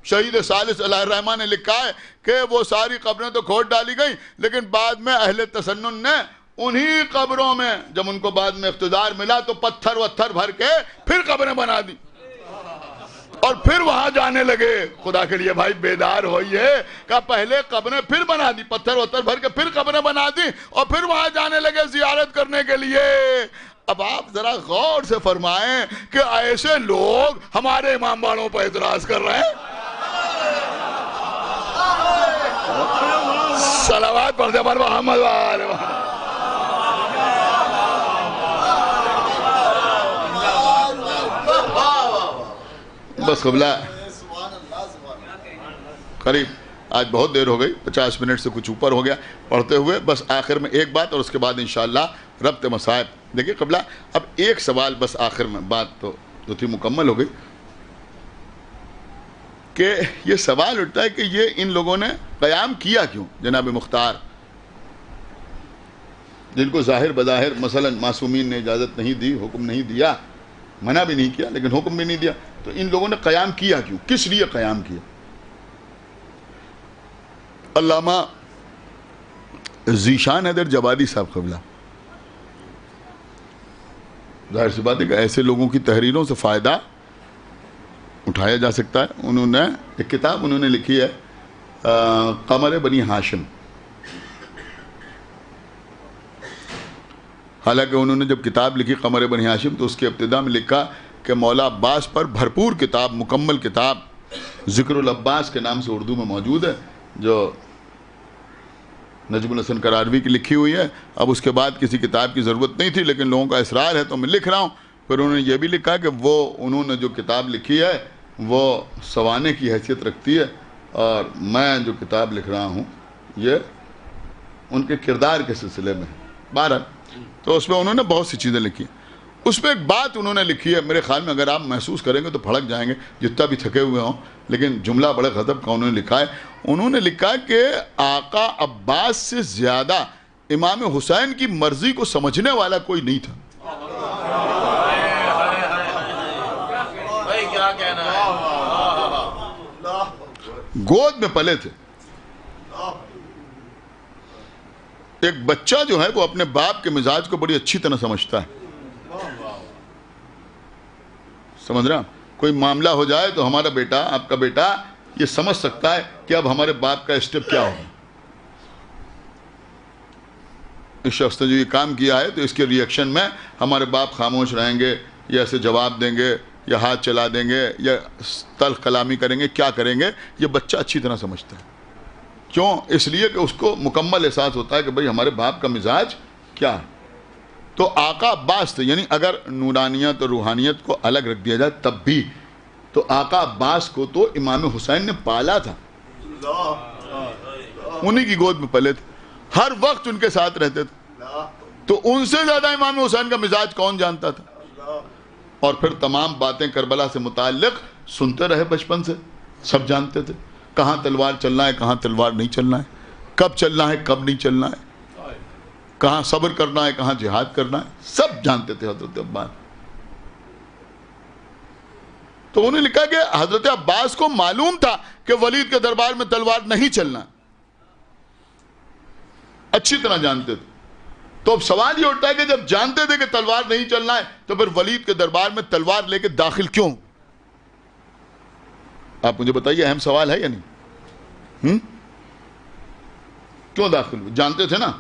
[SPEAKER 6] شہید ثالث علیہ الرحمہ نے لکھا ہے کہ وہ ساری قبریں تو کھود ڈالی گئیں، لیکن بعد میں اہل تسنن نے انہی قبروں میں جب ان کو بعد میں اقتدار ملا تو پتھر وتھر بھر کے پھر قبریں بنا دی اور پھر وہاں جانے لگے۔ خدا کے لیے بھائی بیدار ہوئیے کہ پہلے قبریں پھر بنا دی، پتھر وتھر بھر کے پھر قبریں بنا دی اور پھر وہاں جانے لگے زیارت کرنے کے لیے۔ اب آپ ذرا غور سے فرمائیں کہ ایسے لوگ ہمارے امام باڑوں پر اعتراض کر رہے ہیں۔ صلوات پڑھتے پر محمد وآل محمد۔ بس قبلہ قریب آج بہت دیر ہو گئی، 50 منٹ سے کچھ اوپر ہو گیا پڑھتے ہوئے۔ بس آخر میں ایک بات اور اس کے بعد انشاءاللہ ربط مصائب۔ دیکھیے قبلہ اب ایک سوال بس آخر میں، بات تو جو تھی مکمل ہو گئی، کہ یہ سوال اٹھتا ہے کہ یہ ان لوگوں نے قیام کیا کیوں؟ جناب مختار جن کو ظاہر بظاہر مثلا معصومین نے اجازت نہیں دی، حکم نہیں دیا، منع بھی نہیں کیا لیکن حکم بھی نہیں دیا، تو ان لوگوں نے قیام کیا کیوں؟ کس لیے قیام کیا؟ علامہ ذیشان حیدر جوادی صاحب قبلہ، ظاہر سی بات ہے کہ ایسے لوگوں کی تحریروں سے فائدہ اٹھایا جا سکتا ہے۔ انہوں نے ایک کتاب انہوں نے لکھی ہے قمر بنی ہاشم۔ حالانکہ انہوں نے جب کتاب لکھی قمر بنی ہاشم تو اس کی ابتدا میں لکھا کہ مولا عباس پر بھرپور کتاب، مکمل کتاب ذکر العباس کے نام سے اردو میں موجود ہے، جو نجم الحسن قراروی کی لکھی ہوئی ہے۔ اب اس کے بعد کسی کتاب کی ضرورت نہیں تھی لیکن لوگوں کا اصرار ہے تو میں لکھ رہا ہوں۔ پھر انہوں نے یہ بھی لکھا کہ وہ انہوں نے جو کتاب لکھی ہے وہ سوانے کی حیثیت رکھتی ہے، اور میں جو کتاب لکھ رہا ہوں یہ ان کے کردار کے سلسلے میں ہے۔ بہرحال تو اس میں انہوں نے بہت سی چیزیں لکھی ہیں۔ اس میں ایک بات انہوں نے لکھی ہے، میرے خیال میں اگر آپ محسوس کریں گے تو پھڑک جائیں گے جتنا بھی تھکے ہوئے ہوں، لیکن جملہ بڑے غضب کا انہوں نے لکھا ہے۔ انہوں نے لکھا کہ آقا عباس سے زیادہ امام حسین کی مرضی کو سمجھنے والا کوئی نہیں تھا۔ گود میں پلے تھے۔ ایک بچہ جو ہے وہ اپنے باپ کے مزاج کو بڑی اچھی طرح سمجھتا ہے، سمجھ رہا؟ کوئی معاملہ ہو جائے تو ہمارا بیٹا، آپ کا بیٹا یہ سمجھ سکتا ہے کہ اب ہمارے باپ کا اسٹیپ کیا ہوگا۔ اس شخص نے جو یہ کام کیا ہے تو اس کے ریئیکشن میں ہمارے باپ خاموش رہیں گے یا ایسے جواب دیں گے یا ہاتھ چلا دیں گے یا تلخ کلامی کریں گے، کیا کریں گے، یہ بچہ اچھی طرح سمجھتا ہے۔ کیوں؟ اس لیے کہ اس کو مکمل احساس ہوتا ہے کہ بھئی ہمارے باپ کا مزاج کیا ہے۔ تو آقا عباس تھے. یعنی اگر نورانیت اور روحانیت کو الگ رکھ دیا جائے تب بھی تو آقا عباس کو تو امام حسین نے پالا تھا, انہی کی گود میں پلے تھے, ہر وقت ان کے ساتھ رہتے تھے. تو ان سے زیادہ امام حسین کا مزاج کون جانتا تھا؟ اور پھر تمام باتیں کربلا سے متعلق سنتے رہے بچپن سے, سب جانتے تھے کہاں تلوار چلنا ہے, کہاں تلوار نہیں چلنا ہے, کب چلنا ہے, کب نہیں چلنا ہے, کہاں صبر کرنا ہے, کہاں جہاد کرنا ہے, سب جانتے تھے حضرت عباس. تو انہوں نے لکھا کہ حضرت عباس کو معلوم تھا کہ ولید کے دربار میں تلوار نہیں چلنا, اچھی طرح جانتے تھے. تو اب سوال یہ اٹھتا ہے کہ جب جانتے تھے کہ تلوار نہیں چلنا ہے تو پھر ولید کے دربار میں تلوار لے کے داخل کیوں؟ آپ مجھے بتائیے, اہم سوال ہے یا نہیں؟ کیوں داخل ہوئے؟ جانتے تھے نا.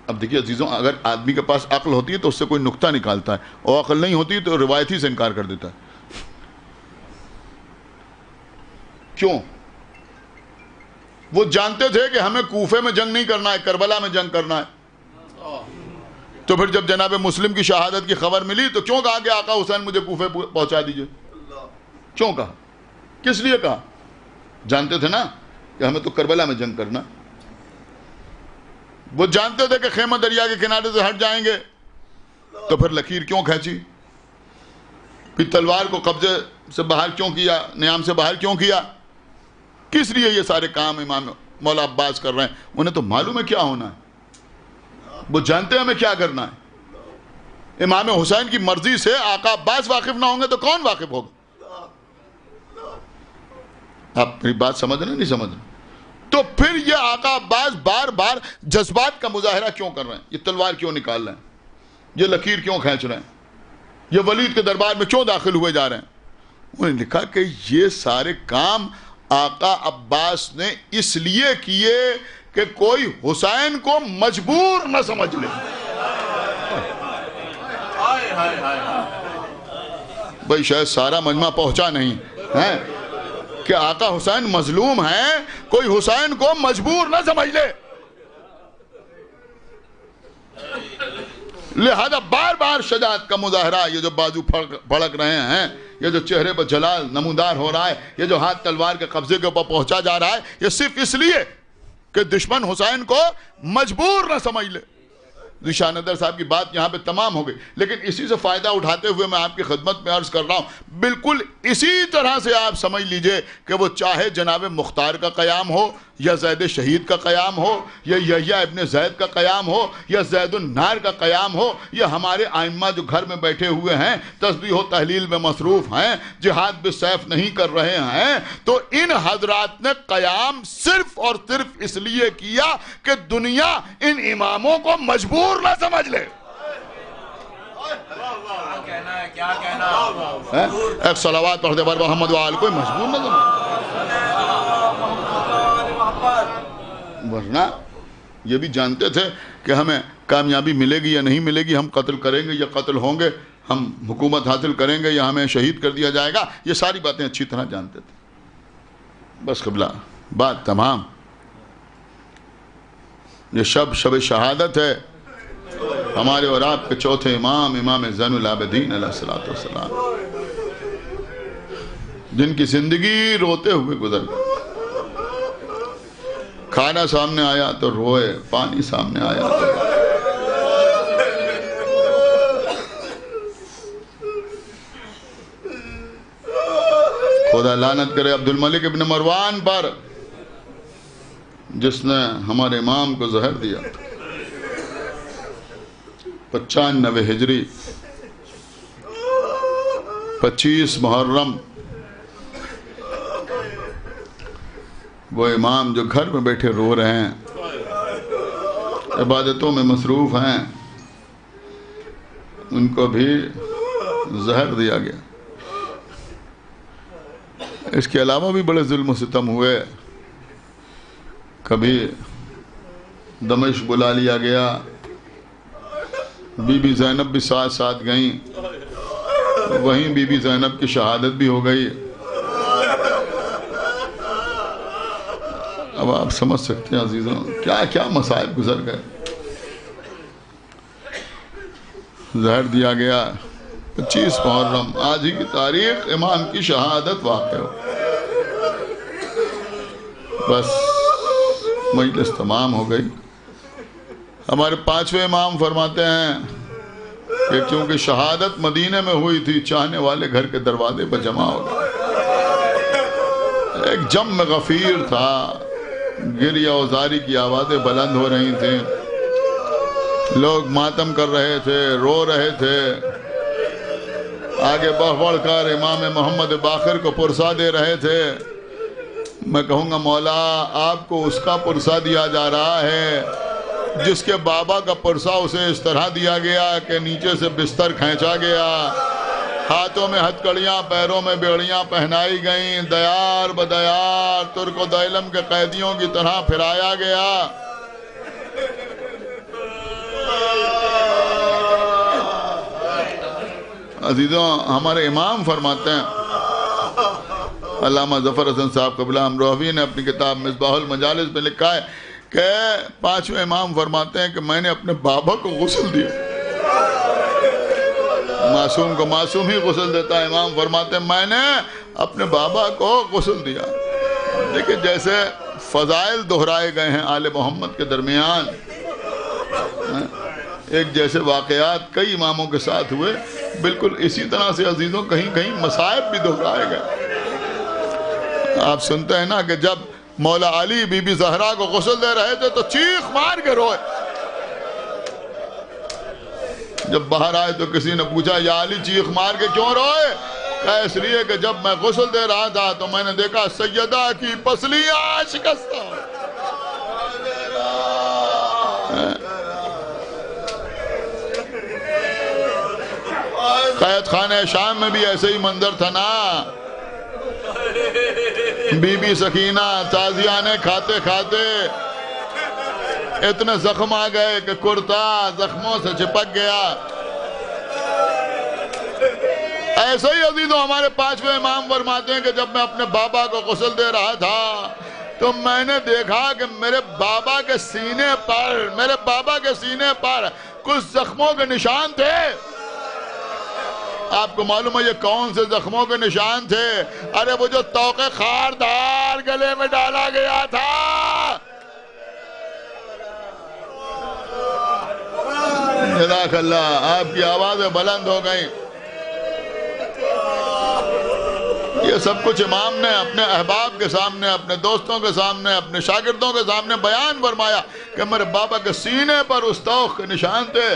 [SPEAKER 6] اب دیکھیے عزیزوں, اگر آدمی کے پاس عقل ہوتی ہے تو اس سے کوئی نکتہ نکالتا ہے, اور عقل نہیں ہوتی تو روایتی سے انکار کر دیتا ہے. کیوں؟ وہ جانتے تھے کہ ہمیں کوفے میں جنگ نہیں کرنا ہے, کربلا میں جنگ کرنا ہے. تو پھر جب جناب مسلم کی شہادت کی خبر ملی تو کیوں کہا کہ آقا حسین مجھے کوفے پہنچا دیجئے؟ کیوں کہا؟ کس لیے کہا؟ جانتے تھے نا کہ ہمیں تو کربلا میں جنگ کرنا. وہ جانتے تھے کہ خیمہ دریا کے کنارے سے ہٹ جائیں گے, تو پھر لکیر کیوں کھینچی؟ پھر تلوار کو قبضے سے باہر کیوں کیا, نیام سے باہر کیوں کیا؟ کس لیے یہ سارے کام امام مولا عباس کر رہے ہیں؟ انہیں تو معلوم ہے کیا ہونا ہے, وہ جانتے ہیں ہمیں کیا کرنا ہے. امام حسین کی مرضی سے آقا عباس واقف نہ ہوں گے تو کون واقف ہوگا؟ آپ میری بات سمجھ رہے ہیں نہیں سمجھ رہے؟ تو پھر یہ آقا عباس بار بار جذبات کا مظاہرہ کیوں کر رہے ہیں؟ یہ تلوار کیوں نکال رہے ہیں؟ یہ لکیر کیوں کھینچ رہے ہیں؟ یہ ولید کے دربار میں کیوں داخل ہوئے جا رہے ہیں؟ انہوں نے لکھا کہ یہ سارے کام آقا عباس نے اس لیے کیے کہ کوئی حسین کو مجبور نہ سمجھ لے. بھئی شاید سارا مجمع پہنچا نہیں ہے کہ آقا حسین مظلوم ہیں, کوئی حسین کو مجبور نہ سمجھ لے. لہذا بار بار شجاعت کا مظاہرہ, یہ جو بازو بھڑک رہے ہیں, یہ جو چہرے پر جلال نمودار ہو رہا ہے, یہ جو ہاتھ تلوار کے قبضے کے اوپر پہنچا جا رہا ہے, یہ صرف اس لیے کہ دشمن حسین کو مجبور نہ سمجھ لے. ذیشان ندر صاحب کی بات یہاں پہ تمام ہو گئی, لیکن اسی سے فائدہ اٹھاتے ہوئے میں آپ کی خدمت میں عرض کر رہا ہوں, بالکل اسی طرح سے آپ سمجھ لیجئے کہ وہ چاہے جناب مختار کا قیام ہو, یا زید شہید کا قیام ہو, یا یحییٰ ابن زید کا قیام ہو, یا زید النار کا قیام ہو, یا ہمارے ائمہ جو گھر میں بیٹھے ہوئے ہیں تسبیح و تحلیل میں مصروف ہیں, جہاد بالسیف نہیں کر رہے ہیں, تو ان حضرات نے قیام صرف اور صرف اس لیے کیا کہ دنیا ان اماموں کو مجبور نہ سمجھ لے.
[SPEAKER 3] کیا کہنا
[SPEAKER 6] ایک صلوات پڑھ دے بر محمد وآل, کوئی مجبور نہ سمجھ. ورنہ یہ بھی جانتے تھے کہ ہمیں کامیابی ملے گی یا نہیں ملے گی, ہم قتل کریں گے یا قتل ہوں گے, ہم حکومت حاصل کریں گے یا ہمیں شہید کر دیا جائے گا, یہ ساری باتیں اچھی طرح جانتے تھے. بس قبلہ بات تمام. یہ شب شہادت ہے ہمارے اور آپ کے چوتھے امام, امام زین العابدین علیہ السلام, جن کی زندگی روتے ہوئے گزر گئی. کھانا سامنے آیا تو روئے, پانی سامنے آیا تو روئے. خدا لعنت کرے عبد الملک ابن مروان پر جس نے ہمارے امام کو زہر دیا. 95 ہجری 25 محرم, وہ امام جو گھر میں بیٹھے رو رہے ہیں, عبادتوں میں مصروف ہیں, ان کو بھی زہر دیا گیا. اس کے علاوہ بھی بڑے ظلم و ستم ہوئے. کبھی دمشق بلا لیا گیا, بی بی زینب بھی ساتھ ساتھ گئیں, وہیں بی بی زینب کی شہادت بھی ہو گئی. اب آپ سمجھ سکتے ہیں عزیزوں کیا کیا مصائب گزر گئے. زہر دیا گیا 25 محرم، آج ہی کی تاریخ امام کی شہادت واقع ہو. بس مجلس تمام ہو گئی. ہمارے 5ویں امام فرماتے ہیں کہ کیونکہ شہادت مدینہ میں ہوئی تھی، چاہنے والے گھر کے دروازے پر جمع ہو گئے. ایک جم غفیر تھا، گریہ و زاری کی آوازیں بلند ہو رہی تھیں، لوگ ماتم کر رہے تھے، رو رہے تھے. آگے بڑھ کر امام محمد باقر کو پرسہ دے رہے تھے. میں کہوں گا مولا آپ کو اس کا پرسہ دیا جا رہا ہے جس کے بابا کا پرسہ اسے اس طرح دیا گیا کہ نیچے سے بستر کھینچا گیا، ہاتھوں میں ہتھ کڑیاں، پیروں میں بیڑیاں پہنائی گئیں، دیار بدیار ترک و دیلم کے قیدیوں کی طرح پھرایا گیا. عزیزوں، ہمارے امام فرماتے ہیں، علامہ ظفر حسن صاحب قبلہ امروہوی نے اپنی کتاب مصباح المجالس میں لکھا ہے کہ 5ویں امام فرماتے ہیں کہ میں نے اپنے بابا کو غسل دیا. معصوم کو معصوم ہی غسل دیتا ہے. امام فرماتے ہیں میں نے اپنے بابا کو غسل دیا. دیکھیں جیسے فضائل دہرائے گئے ہیں آل محمد کے درمیان، ایک جیسے واقعات کئی اماموں کے ساتھ ہوئے، بالکل اسی طرح سے عزیزوں کہیں کہیں مصائب بھی دہرائے گئے. آپ سنتے ہیں نا کہ جب مولا علی بی بی زہرا کو غسل دے رہے تھے تو چیخ مار کے روئے. جب باہر آئے تو کسی نے پوچھا یا علی چیخ مار کے کیوں روئے؟ کہا اس لیے کہ جب میں غسل دے رہا تھا تو میں نے دیکھا سیدہ کی پسلیاں شکستہ. قید خانہ شام میں بھی ایسے ہی منظر تھا نا. بی بی سکینہ تازیانے کھاتے کھاتے اتنے زخم آ گئے کہ کرتا زخموں سے چپک گیا. ایسے ہی عزیزوں ہمارے 5ویں امام فرماتے ہیں کہ جب میں اپنے بابا کو غسل دے رہا تھا تو میں نے دیکھا کہ میرے بابا کے سینے پر کچھ زخموں کے نشان تھے. آپ کو معلوم ہے یہ کون سے زخموں کے نشان تھے؟ ارے وہ جو توق خاردار گلے میں ڈالا گیا تھا. جزاک اللہ، آپ کی آوازیں بلند ہو گئیں. یہ سب کچھ امام نے اپنے احباب کے سامنے، اپنے دوستوں کے سامنے، اپنے شاگردوں کے سامنے بیان فرمایا کہ میرے بابا کے سینے پر اس توق کے نشان تھے.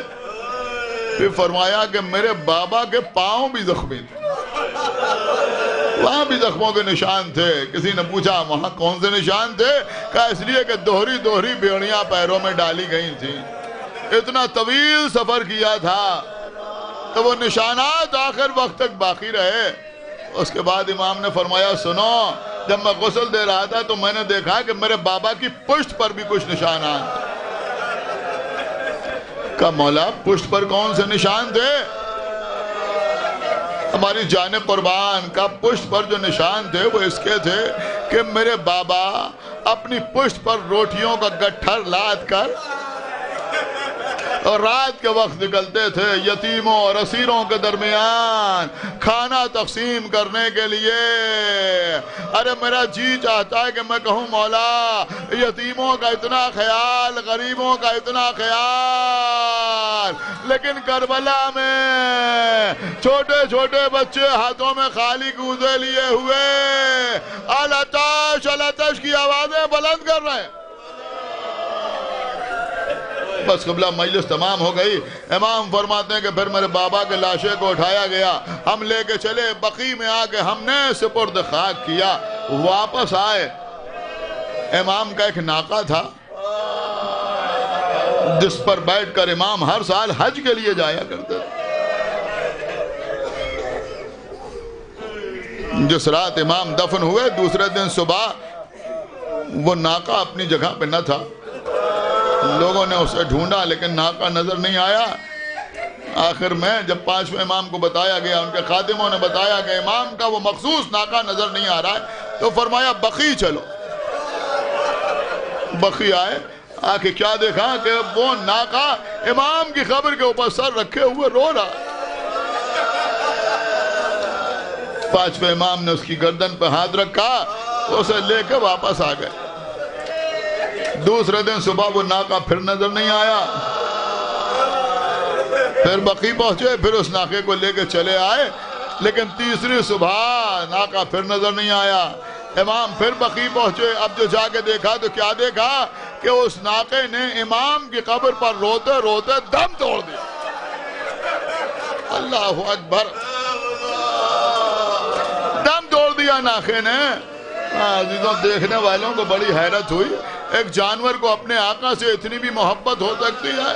[SPEAKER 6] پھر فرمایا کہ میرے بابا کے پاؤں بھی زخمی تھے، وہاں بھی زخموں کے نشان تھے. کسی نے پوچھا وہاں کون سے نشان تھے؟ کہا اس لیے کہ دوہری بیڑیاں پیروں میں ڈالی گئی تھیں. اتنا طویل سفر کیا تھا تو وہ نشانات آخر وقت تک باقی رہے. اس کے بعد امام نے فرمایا سنو، جب میں غسل دے رہا تھا تو میں نے دیکھا کہ میرے بابا کی پشت پر بھی کچھ نشانات تھے. کہا مولا پشت پر کون سے نشان تھے؟ ہماری جان قربان کا پشت پر جو نشان تھے وہ اس کے تھے کہ میرے بابا اپنی پشت پر روٹیوں کا گٹھر لاد کر اور رات کے وقت نکلتے تھے یتیموں اور اسیروں کے درمیان کھانا تقسیم کرنے کے لیے. ارے میرا جی چاہتا ہے کہ میں کہوں مولا یتیموں کا اتنا خیال، غریبوں کا اتنا خیال، لیکن کربلا میں چھوٹے چھوٹے بچے ہاتھوں میں خالی کوزے لیے ہوئے الاتش کی آوازیں بلند کر رہے ہیں. بس قبلہ مجلس تمام ہو گئی. امام فرماتے ہیں کہ پھر میرے بابا کے لاشے کو اٹھایا گیا، ہم لے کے چلے بقی میں آ کے ہم نے سپرد خاک کیا. واپس آئے، امام کا ایک ناقہ تھا جس پر بیٹھ کر امام ہر سال حج کے لیے جایا کرتے تھے. جس رات امام دفن ہوئے دوسرے دن صبح وہ ناقہ اپنی جگہ پہ نہ تھا. لوگوں نے اسے ڈھونڈا لیکن ناقہ نظر نہیں آیا. آخر میں جب 5ویں امام کو بتایا گیا، ان کے خادموں نے بتایا کہ امام کا وہ مخصوص ناقہ نظر نہیں آ رہا ہے، تو فرمایا بقی چلو. بقی آئے آکے کیا دیکھا کہ وہ ناقہ امام کی قبر کے اوپر سر رکھے ہوئے رو رہا. پانچویں امام نے اس کی گردن پہ ہاتھ رکھا, اسے لے کے واپس آ گئے. دوسرے دن صبح وہ ناقہ پھر نظر نہیں آیا. پھر بقی پہنچے, پھر اس ناقے کو لے کے چلے آئے, لیکن تیسری صبح ناقہ پھر نظر نہیں آیا. امام پھر بقی پہنچے, اب جو جا کے دیکھا تو کیا دیکھا کہ اس ناقے نے امام کی قبر پر روتے روتے دم توڑ دیا. اللہ اکبر, دم توڑ دیا ناقے نے. عزیزوں, دیکھنے والوں کو بڑی حیرت ہوئی, ایک جانور کو اپنے آقا سے اتنی بھی محبت ہو سکتی ہے؟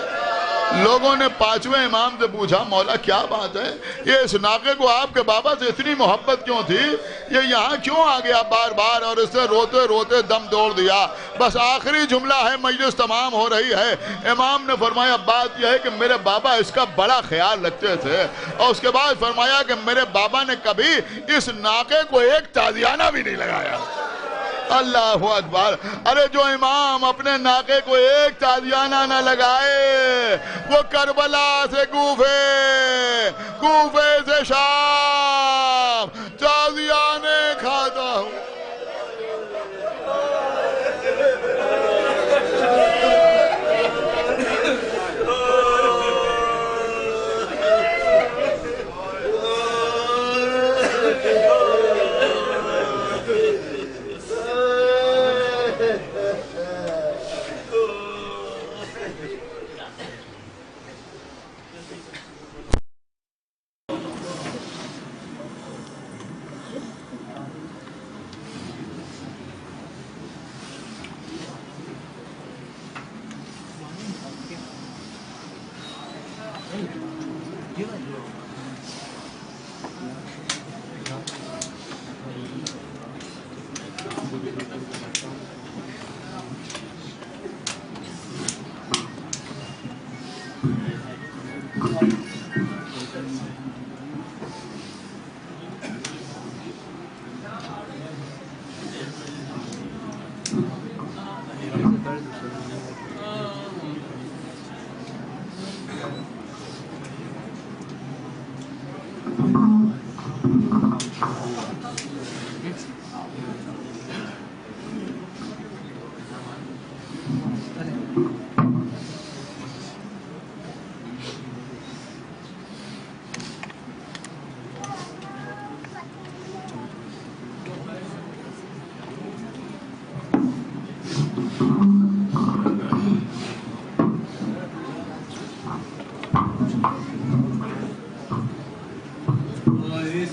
[SPEAKER 6] لوگوں نے پانچویں امام سے پوچھا, مولا کیا بات ہے, یہ اس ناقے کو آپ کے بابا سے اتنی محبت کیوں تھی, یہ یہاں کیوں آ گیا بار بار اور اس سے روتے روتے دم توڑ دیا؟ بس آخری جملہ ہے, مجلس تمام ہو رہی ہے. امام نے فرمایا بات یہ ہے کہ میرے بابا اس کا بڑا خیال رکھتے تھے, اور اس کے بعد فرمایا کہ میرے بابا نے کبھی اس ناقے کو ایک تازیانہ بھی نہیں لگایا. اللہ اکبر. ارے جو امام اپنے ناقے کو ایک تازیانہ نہ لگائے, وہ کربلا سے کوفے, کوفے سے شام تازیانے کھاتا ہوں.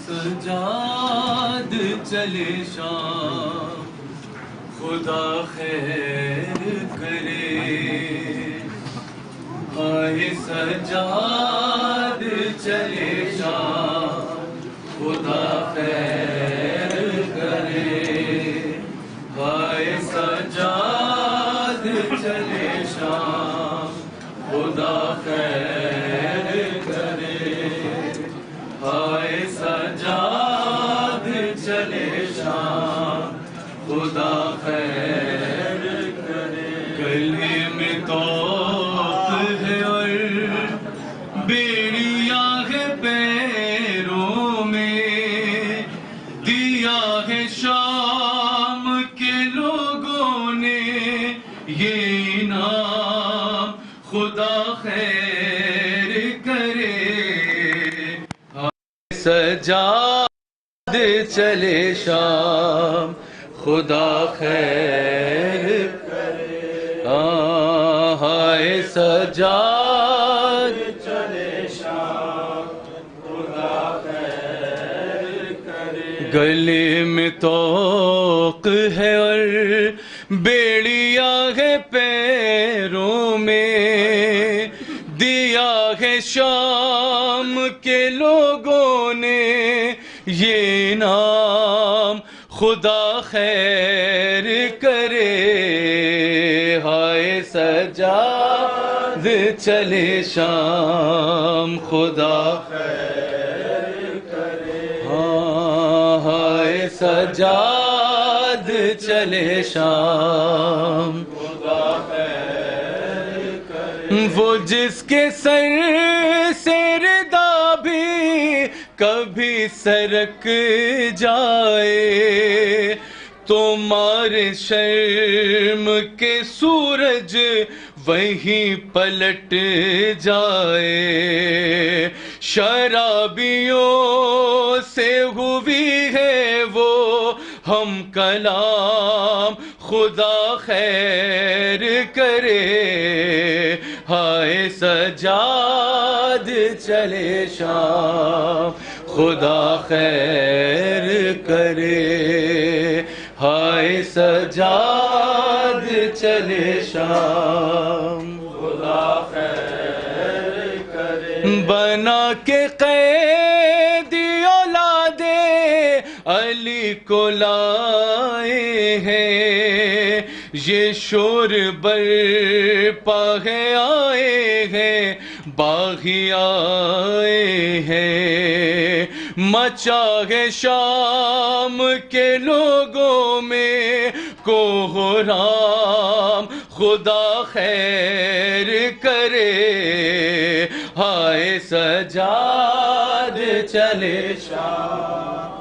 [SPEAKER 7] سجاد چلے شام خدا خیر کرے, آئے سجاد چلے شام خدا خیر کرے, آئے سجاد چلے شام خدا خیر کرے, آئے سجاد چلے شام خدا خیر کرے. گلے میں توق ہے اور بیڑیاں ہے پیروں میں, دیا ہے شام کے لوگوں نے یہ انعام خدا خیر کرے. سجاد چلے شام خدا خیر کرے, ہائے سجاد چلے شام خدا خیر کرے. گلے میں توق ہے اور بیڑیاں ہے پیروں میں, دیا ہے شام کے لوگوں نے یہ نام خدا خیر کرے. ہائے سجاد چلے شام خدا خیر کرے, ہائے سجاد چلے شام خدا خیر وہ جس کے سر سے ردا بھی کبھی سرک جائے، تمہارے شرم کے سورج وہیں پلٹ جائے، شرابیوں سے ہوئی ہے وہ ہم کلام، خدا خیر کرے، ہائے سجاد چلے شام، خدا خیر کرے، ہائے سجاد چلے شام، خدا خیر کرے، بنا کے قیدی اولاد علی کو لائے ہیں، یہ شور برپا ہے آئے ہیں، باغی آئے ہیں، مچا ہے شام کے لوگوں میں کوہرام، خدا خیر کرے، ہائے سجاد چلے شام،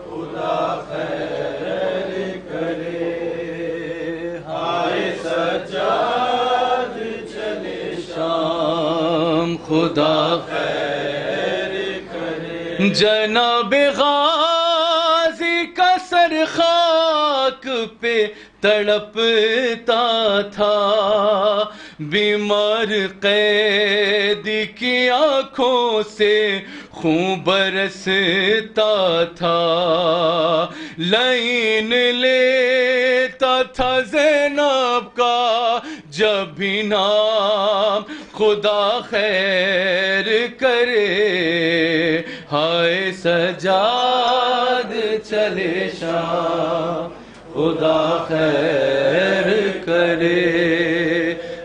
[SPEAKER 7] خدا خیر کرے، ہائے سجاد چلے شام، خدا خیر کرے، جناب غازی کا سر خاک پہ تڑپتا تھا، بیمار قیدی کی آنکھوں سے خون برستا تھا، لعین لیتا تھا زینب کا جب بھی نام، خدا خیر کرے، ہائے سجاد چلے شام، خدا خیر کرے،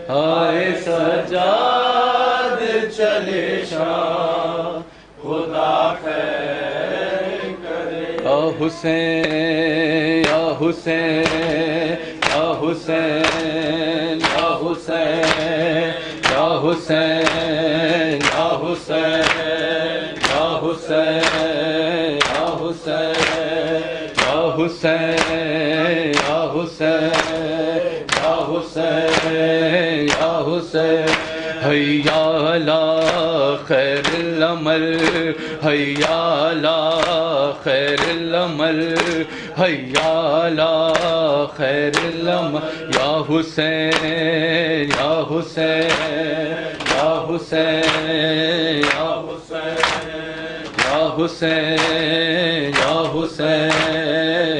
[SPEAKER 7] ہائے سجاد چلے شام، خدا خیر کرے، یا حسین یا حسین یا حسین یا حسین یا حسین یا حسین یا حسین یا حسین یا حسین یا حسین یا حسین یا حسین، حیا علی خیر العمل، حیا علی خیر العمل، حیا علی خیر العمل، یا حسین یا حسین یا حسین یا حسین یا حسین یا حسین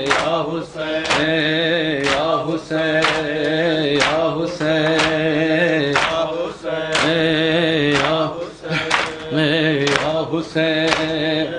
[SPEAKER 7] یا حسین یا حسین یا حسین یا حسین،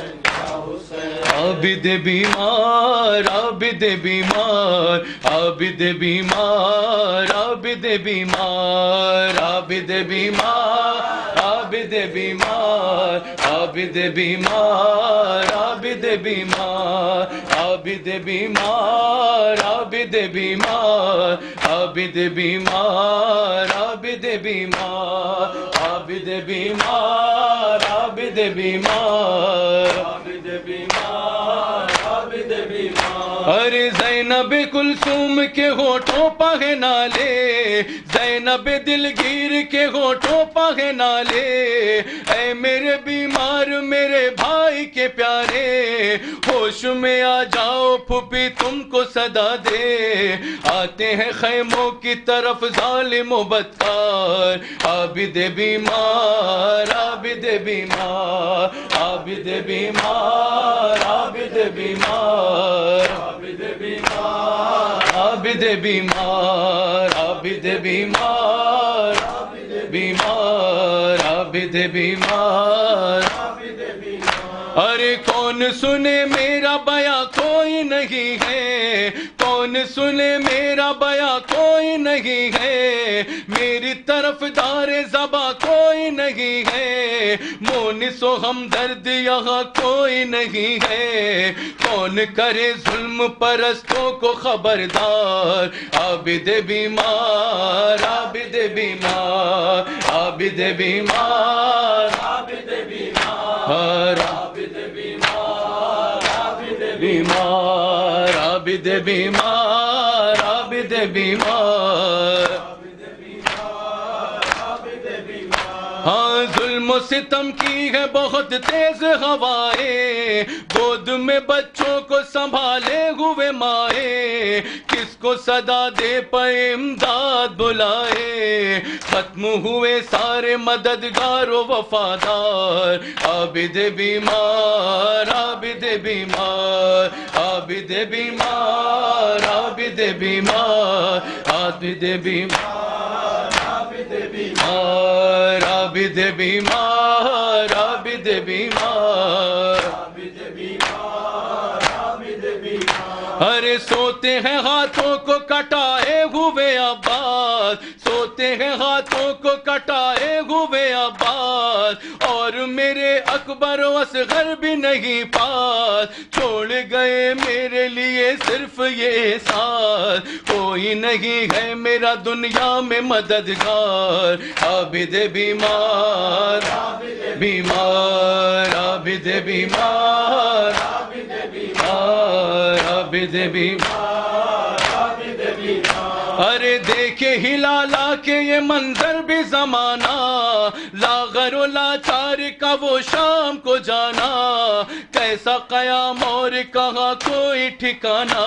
[SPEAKER 7] عابد بیمار عابد بیمار عابد بیمار عابد بیمار عابد بیمار عابد بیمار عابد بیمار عابد بیمار عابد بیمار عابد بیمار عابد بیمار عابد بیمار عابد بیمار عابد بیمار عابد بیمار عابد بیمار، ارے زینب کلثوم کے ہونٹوں پہ نالے، زینب دلگیر کے ہونٹوں پہ نالے، اے میرے بیمار میرے بھائی کے پیارے، ہوش میں آ جاؤ پھوپھی تم کو صدا دے، آتے ہیں خیموں کی طرف ظالم و بدکار، عابد بیمار عابد بیمار عابد بیمار عابد بیمار عابد بیمار عابد بیمار عابد بیمار عابد بیمار عابد بیمار عابد بیمار، ارے کون سنے میرا بیاں کوئی نہیں ہے، کون سنے میرا بیاں کوئی نہیں ہے، میری طرف دار زباں کوئی نہیں ہے، مونس و ہمدرد یہاں کوئی نہیں ہے، کون کرے ظلم پرستوں کو خبردار، عابد بیمار عابد بیمار عابد بیمار عابد بیمار عابد بیمار عابد بیمار عابد بیمار عابد بیمار۔ ہاں ظلم و ستم کی ہے بہت تیز ہوائیں، گود میں بچوں کو سنبھالے ہوئے مائیں، کس کو صدا دے پے امداد بلائے، ختم ہوئے سارے مددگار و وفادار، عابد بیمار عابد بیمار عابد بیمار عابد بیمار عابد بیمار عابد بیمار عابد بیمار عابد بیمار عابد بیمار عابد بیمار۔ ارے سوتے ہیں ہاتھوں کو کٹائے ہوئے عباس، سوتے ہیں ہاتھوں کو کٹائے ہوئے عباس، اور میرے اکبر و اصغر بھی نہیں پاس، چھوڑ گئے میرے لیے صرف یہ احساس، کوئی نہیں ہے میرا دنیا میں مددگار، عابد بیمار بیمار عابد بیمار عابد بیمار عابد بیمار عابد بیمار۔ ارے دیکھے ہلالا کے یہ منظر بھی زمانہ، لاغر و لاچار کا وہ شام کو جانا، کیسا قیام اور کہاں کوئی ٹھکانا،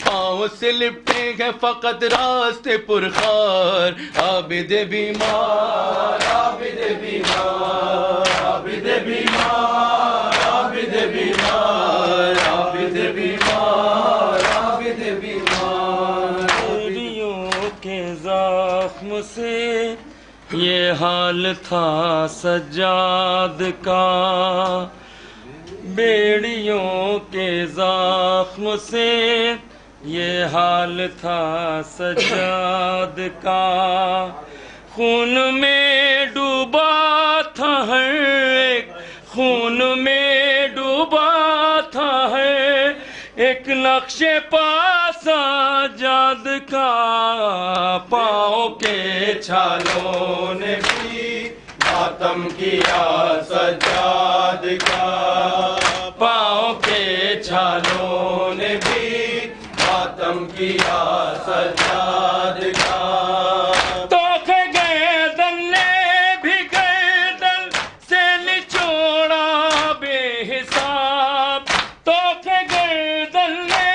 [SPEAKER 7] پاؤں سے لپٹے ہیں فقط راستے پرخار، عابد بیمار عابد بیمار عابد بیمار عابد بیمار عابد بیمار عابد بیمار۔ بیڑیوں کے زخم سے یہ حال تھا سجاد کا، بیڑیوں کے زخم سے یہ حال تھا سجاد کا، خون میں ڈوبا تھا ہر ایک، خون میں ڈوبا تھا ہر ایک نقش پا سجاد کا، پاؤں کے چھالوں نے بھی ماتم کیا سجاد کا، پاؤں کے چھالوں نے بھی ماتم کیا سجاد کا، توخ گردن نے بھی گردن سے نچوڑا بے حساب، توخ گردن نے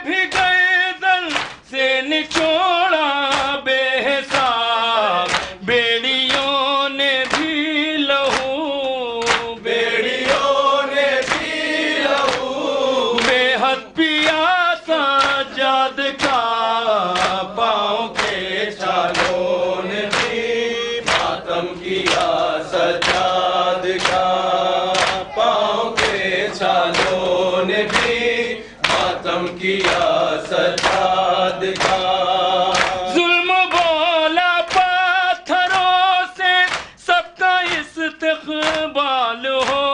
[SPEAKER 7] بھی گردن سے نچوڑا بے حساب، بیڑیوں نے بھی لہو بیڑیوں نے بھی لہو بے حد پیا سجاد کا، پاؤں کے چھالوں نے بھی ماتم کیا سجاد کا، پاؤں کے چھالوں نے بھی ماتم کیا سجاد کا، ظلم بولا پتھروں سے سب کا استقبال ہو،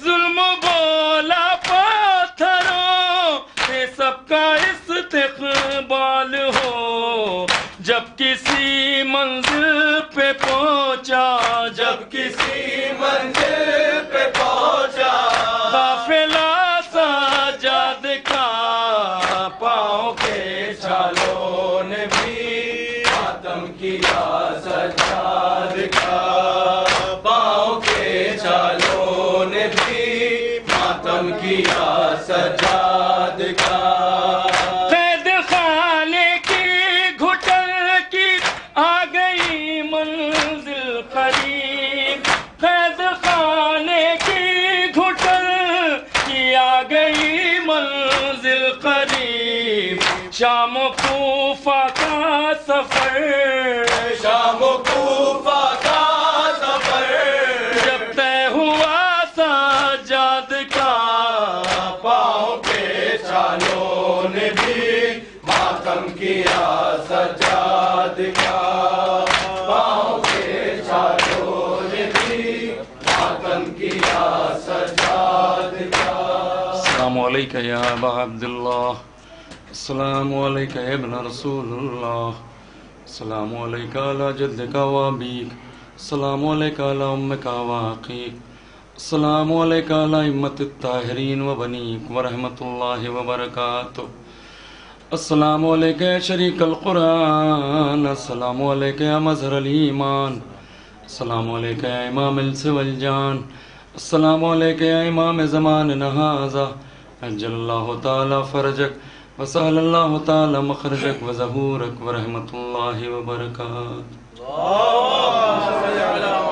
[SPEAKER 7] ظلم بولا پتھروں سے سب کا استقبال ہو، جب کسی منزل پہ پہنچا، جب کسی منزل پہ پہنچا، قافلہ سجاد کا، پاؤں کے چھالوں نے بھی ماتم کیا سجاد کا، پاؤں کے چھالوں نے بھی ماتم کیا سجاد کا، قید خانے کی گھٹن کی آ گئی منزل قریب، قید خانے کی گھٹن کی آ گئی منزل قریب، شام و کوفہ کا سفر، شام و کوفہ کا سفر جب طے ہوا سجاد کا، پاؤں کے چھالوں نے بھی
[SPEAKER 2] کیا سجاد کا پاؤں کے چاروں نے بھی ماتم کیا سجاد کا
[SPEAKER 7] السلام علیکہ یا ابا عبداللہ السلام علیکہ ابن رسول اللہ السلام علیکہ علی جدک و ابیک السلام علیکہ علی امک و اخیک السلام علیکہ علی ائمۃ الطاہرین و بنیک ورحمۃ اللہ وبرکاتہ السلام علیکہ یا شریک القرآن السلام علیکہ یا مظہر الایمان السلام علیکہ یا امام الانس والجان السلام علیکہ یا امام زماننا ھذا عجل اللہ تعالی فرجک وسهل اللہ تعالی مخرجک وظہورک ورحمۃ اللہ وبرکاتہ
[SPEAKER 2] اللهم صل على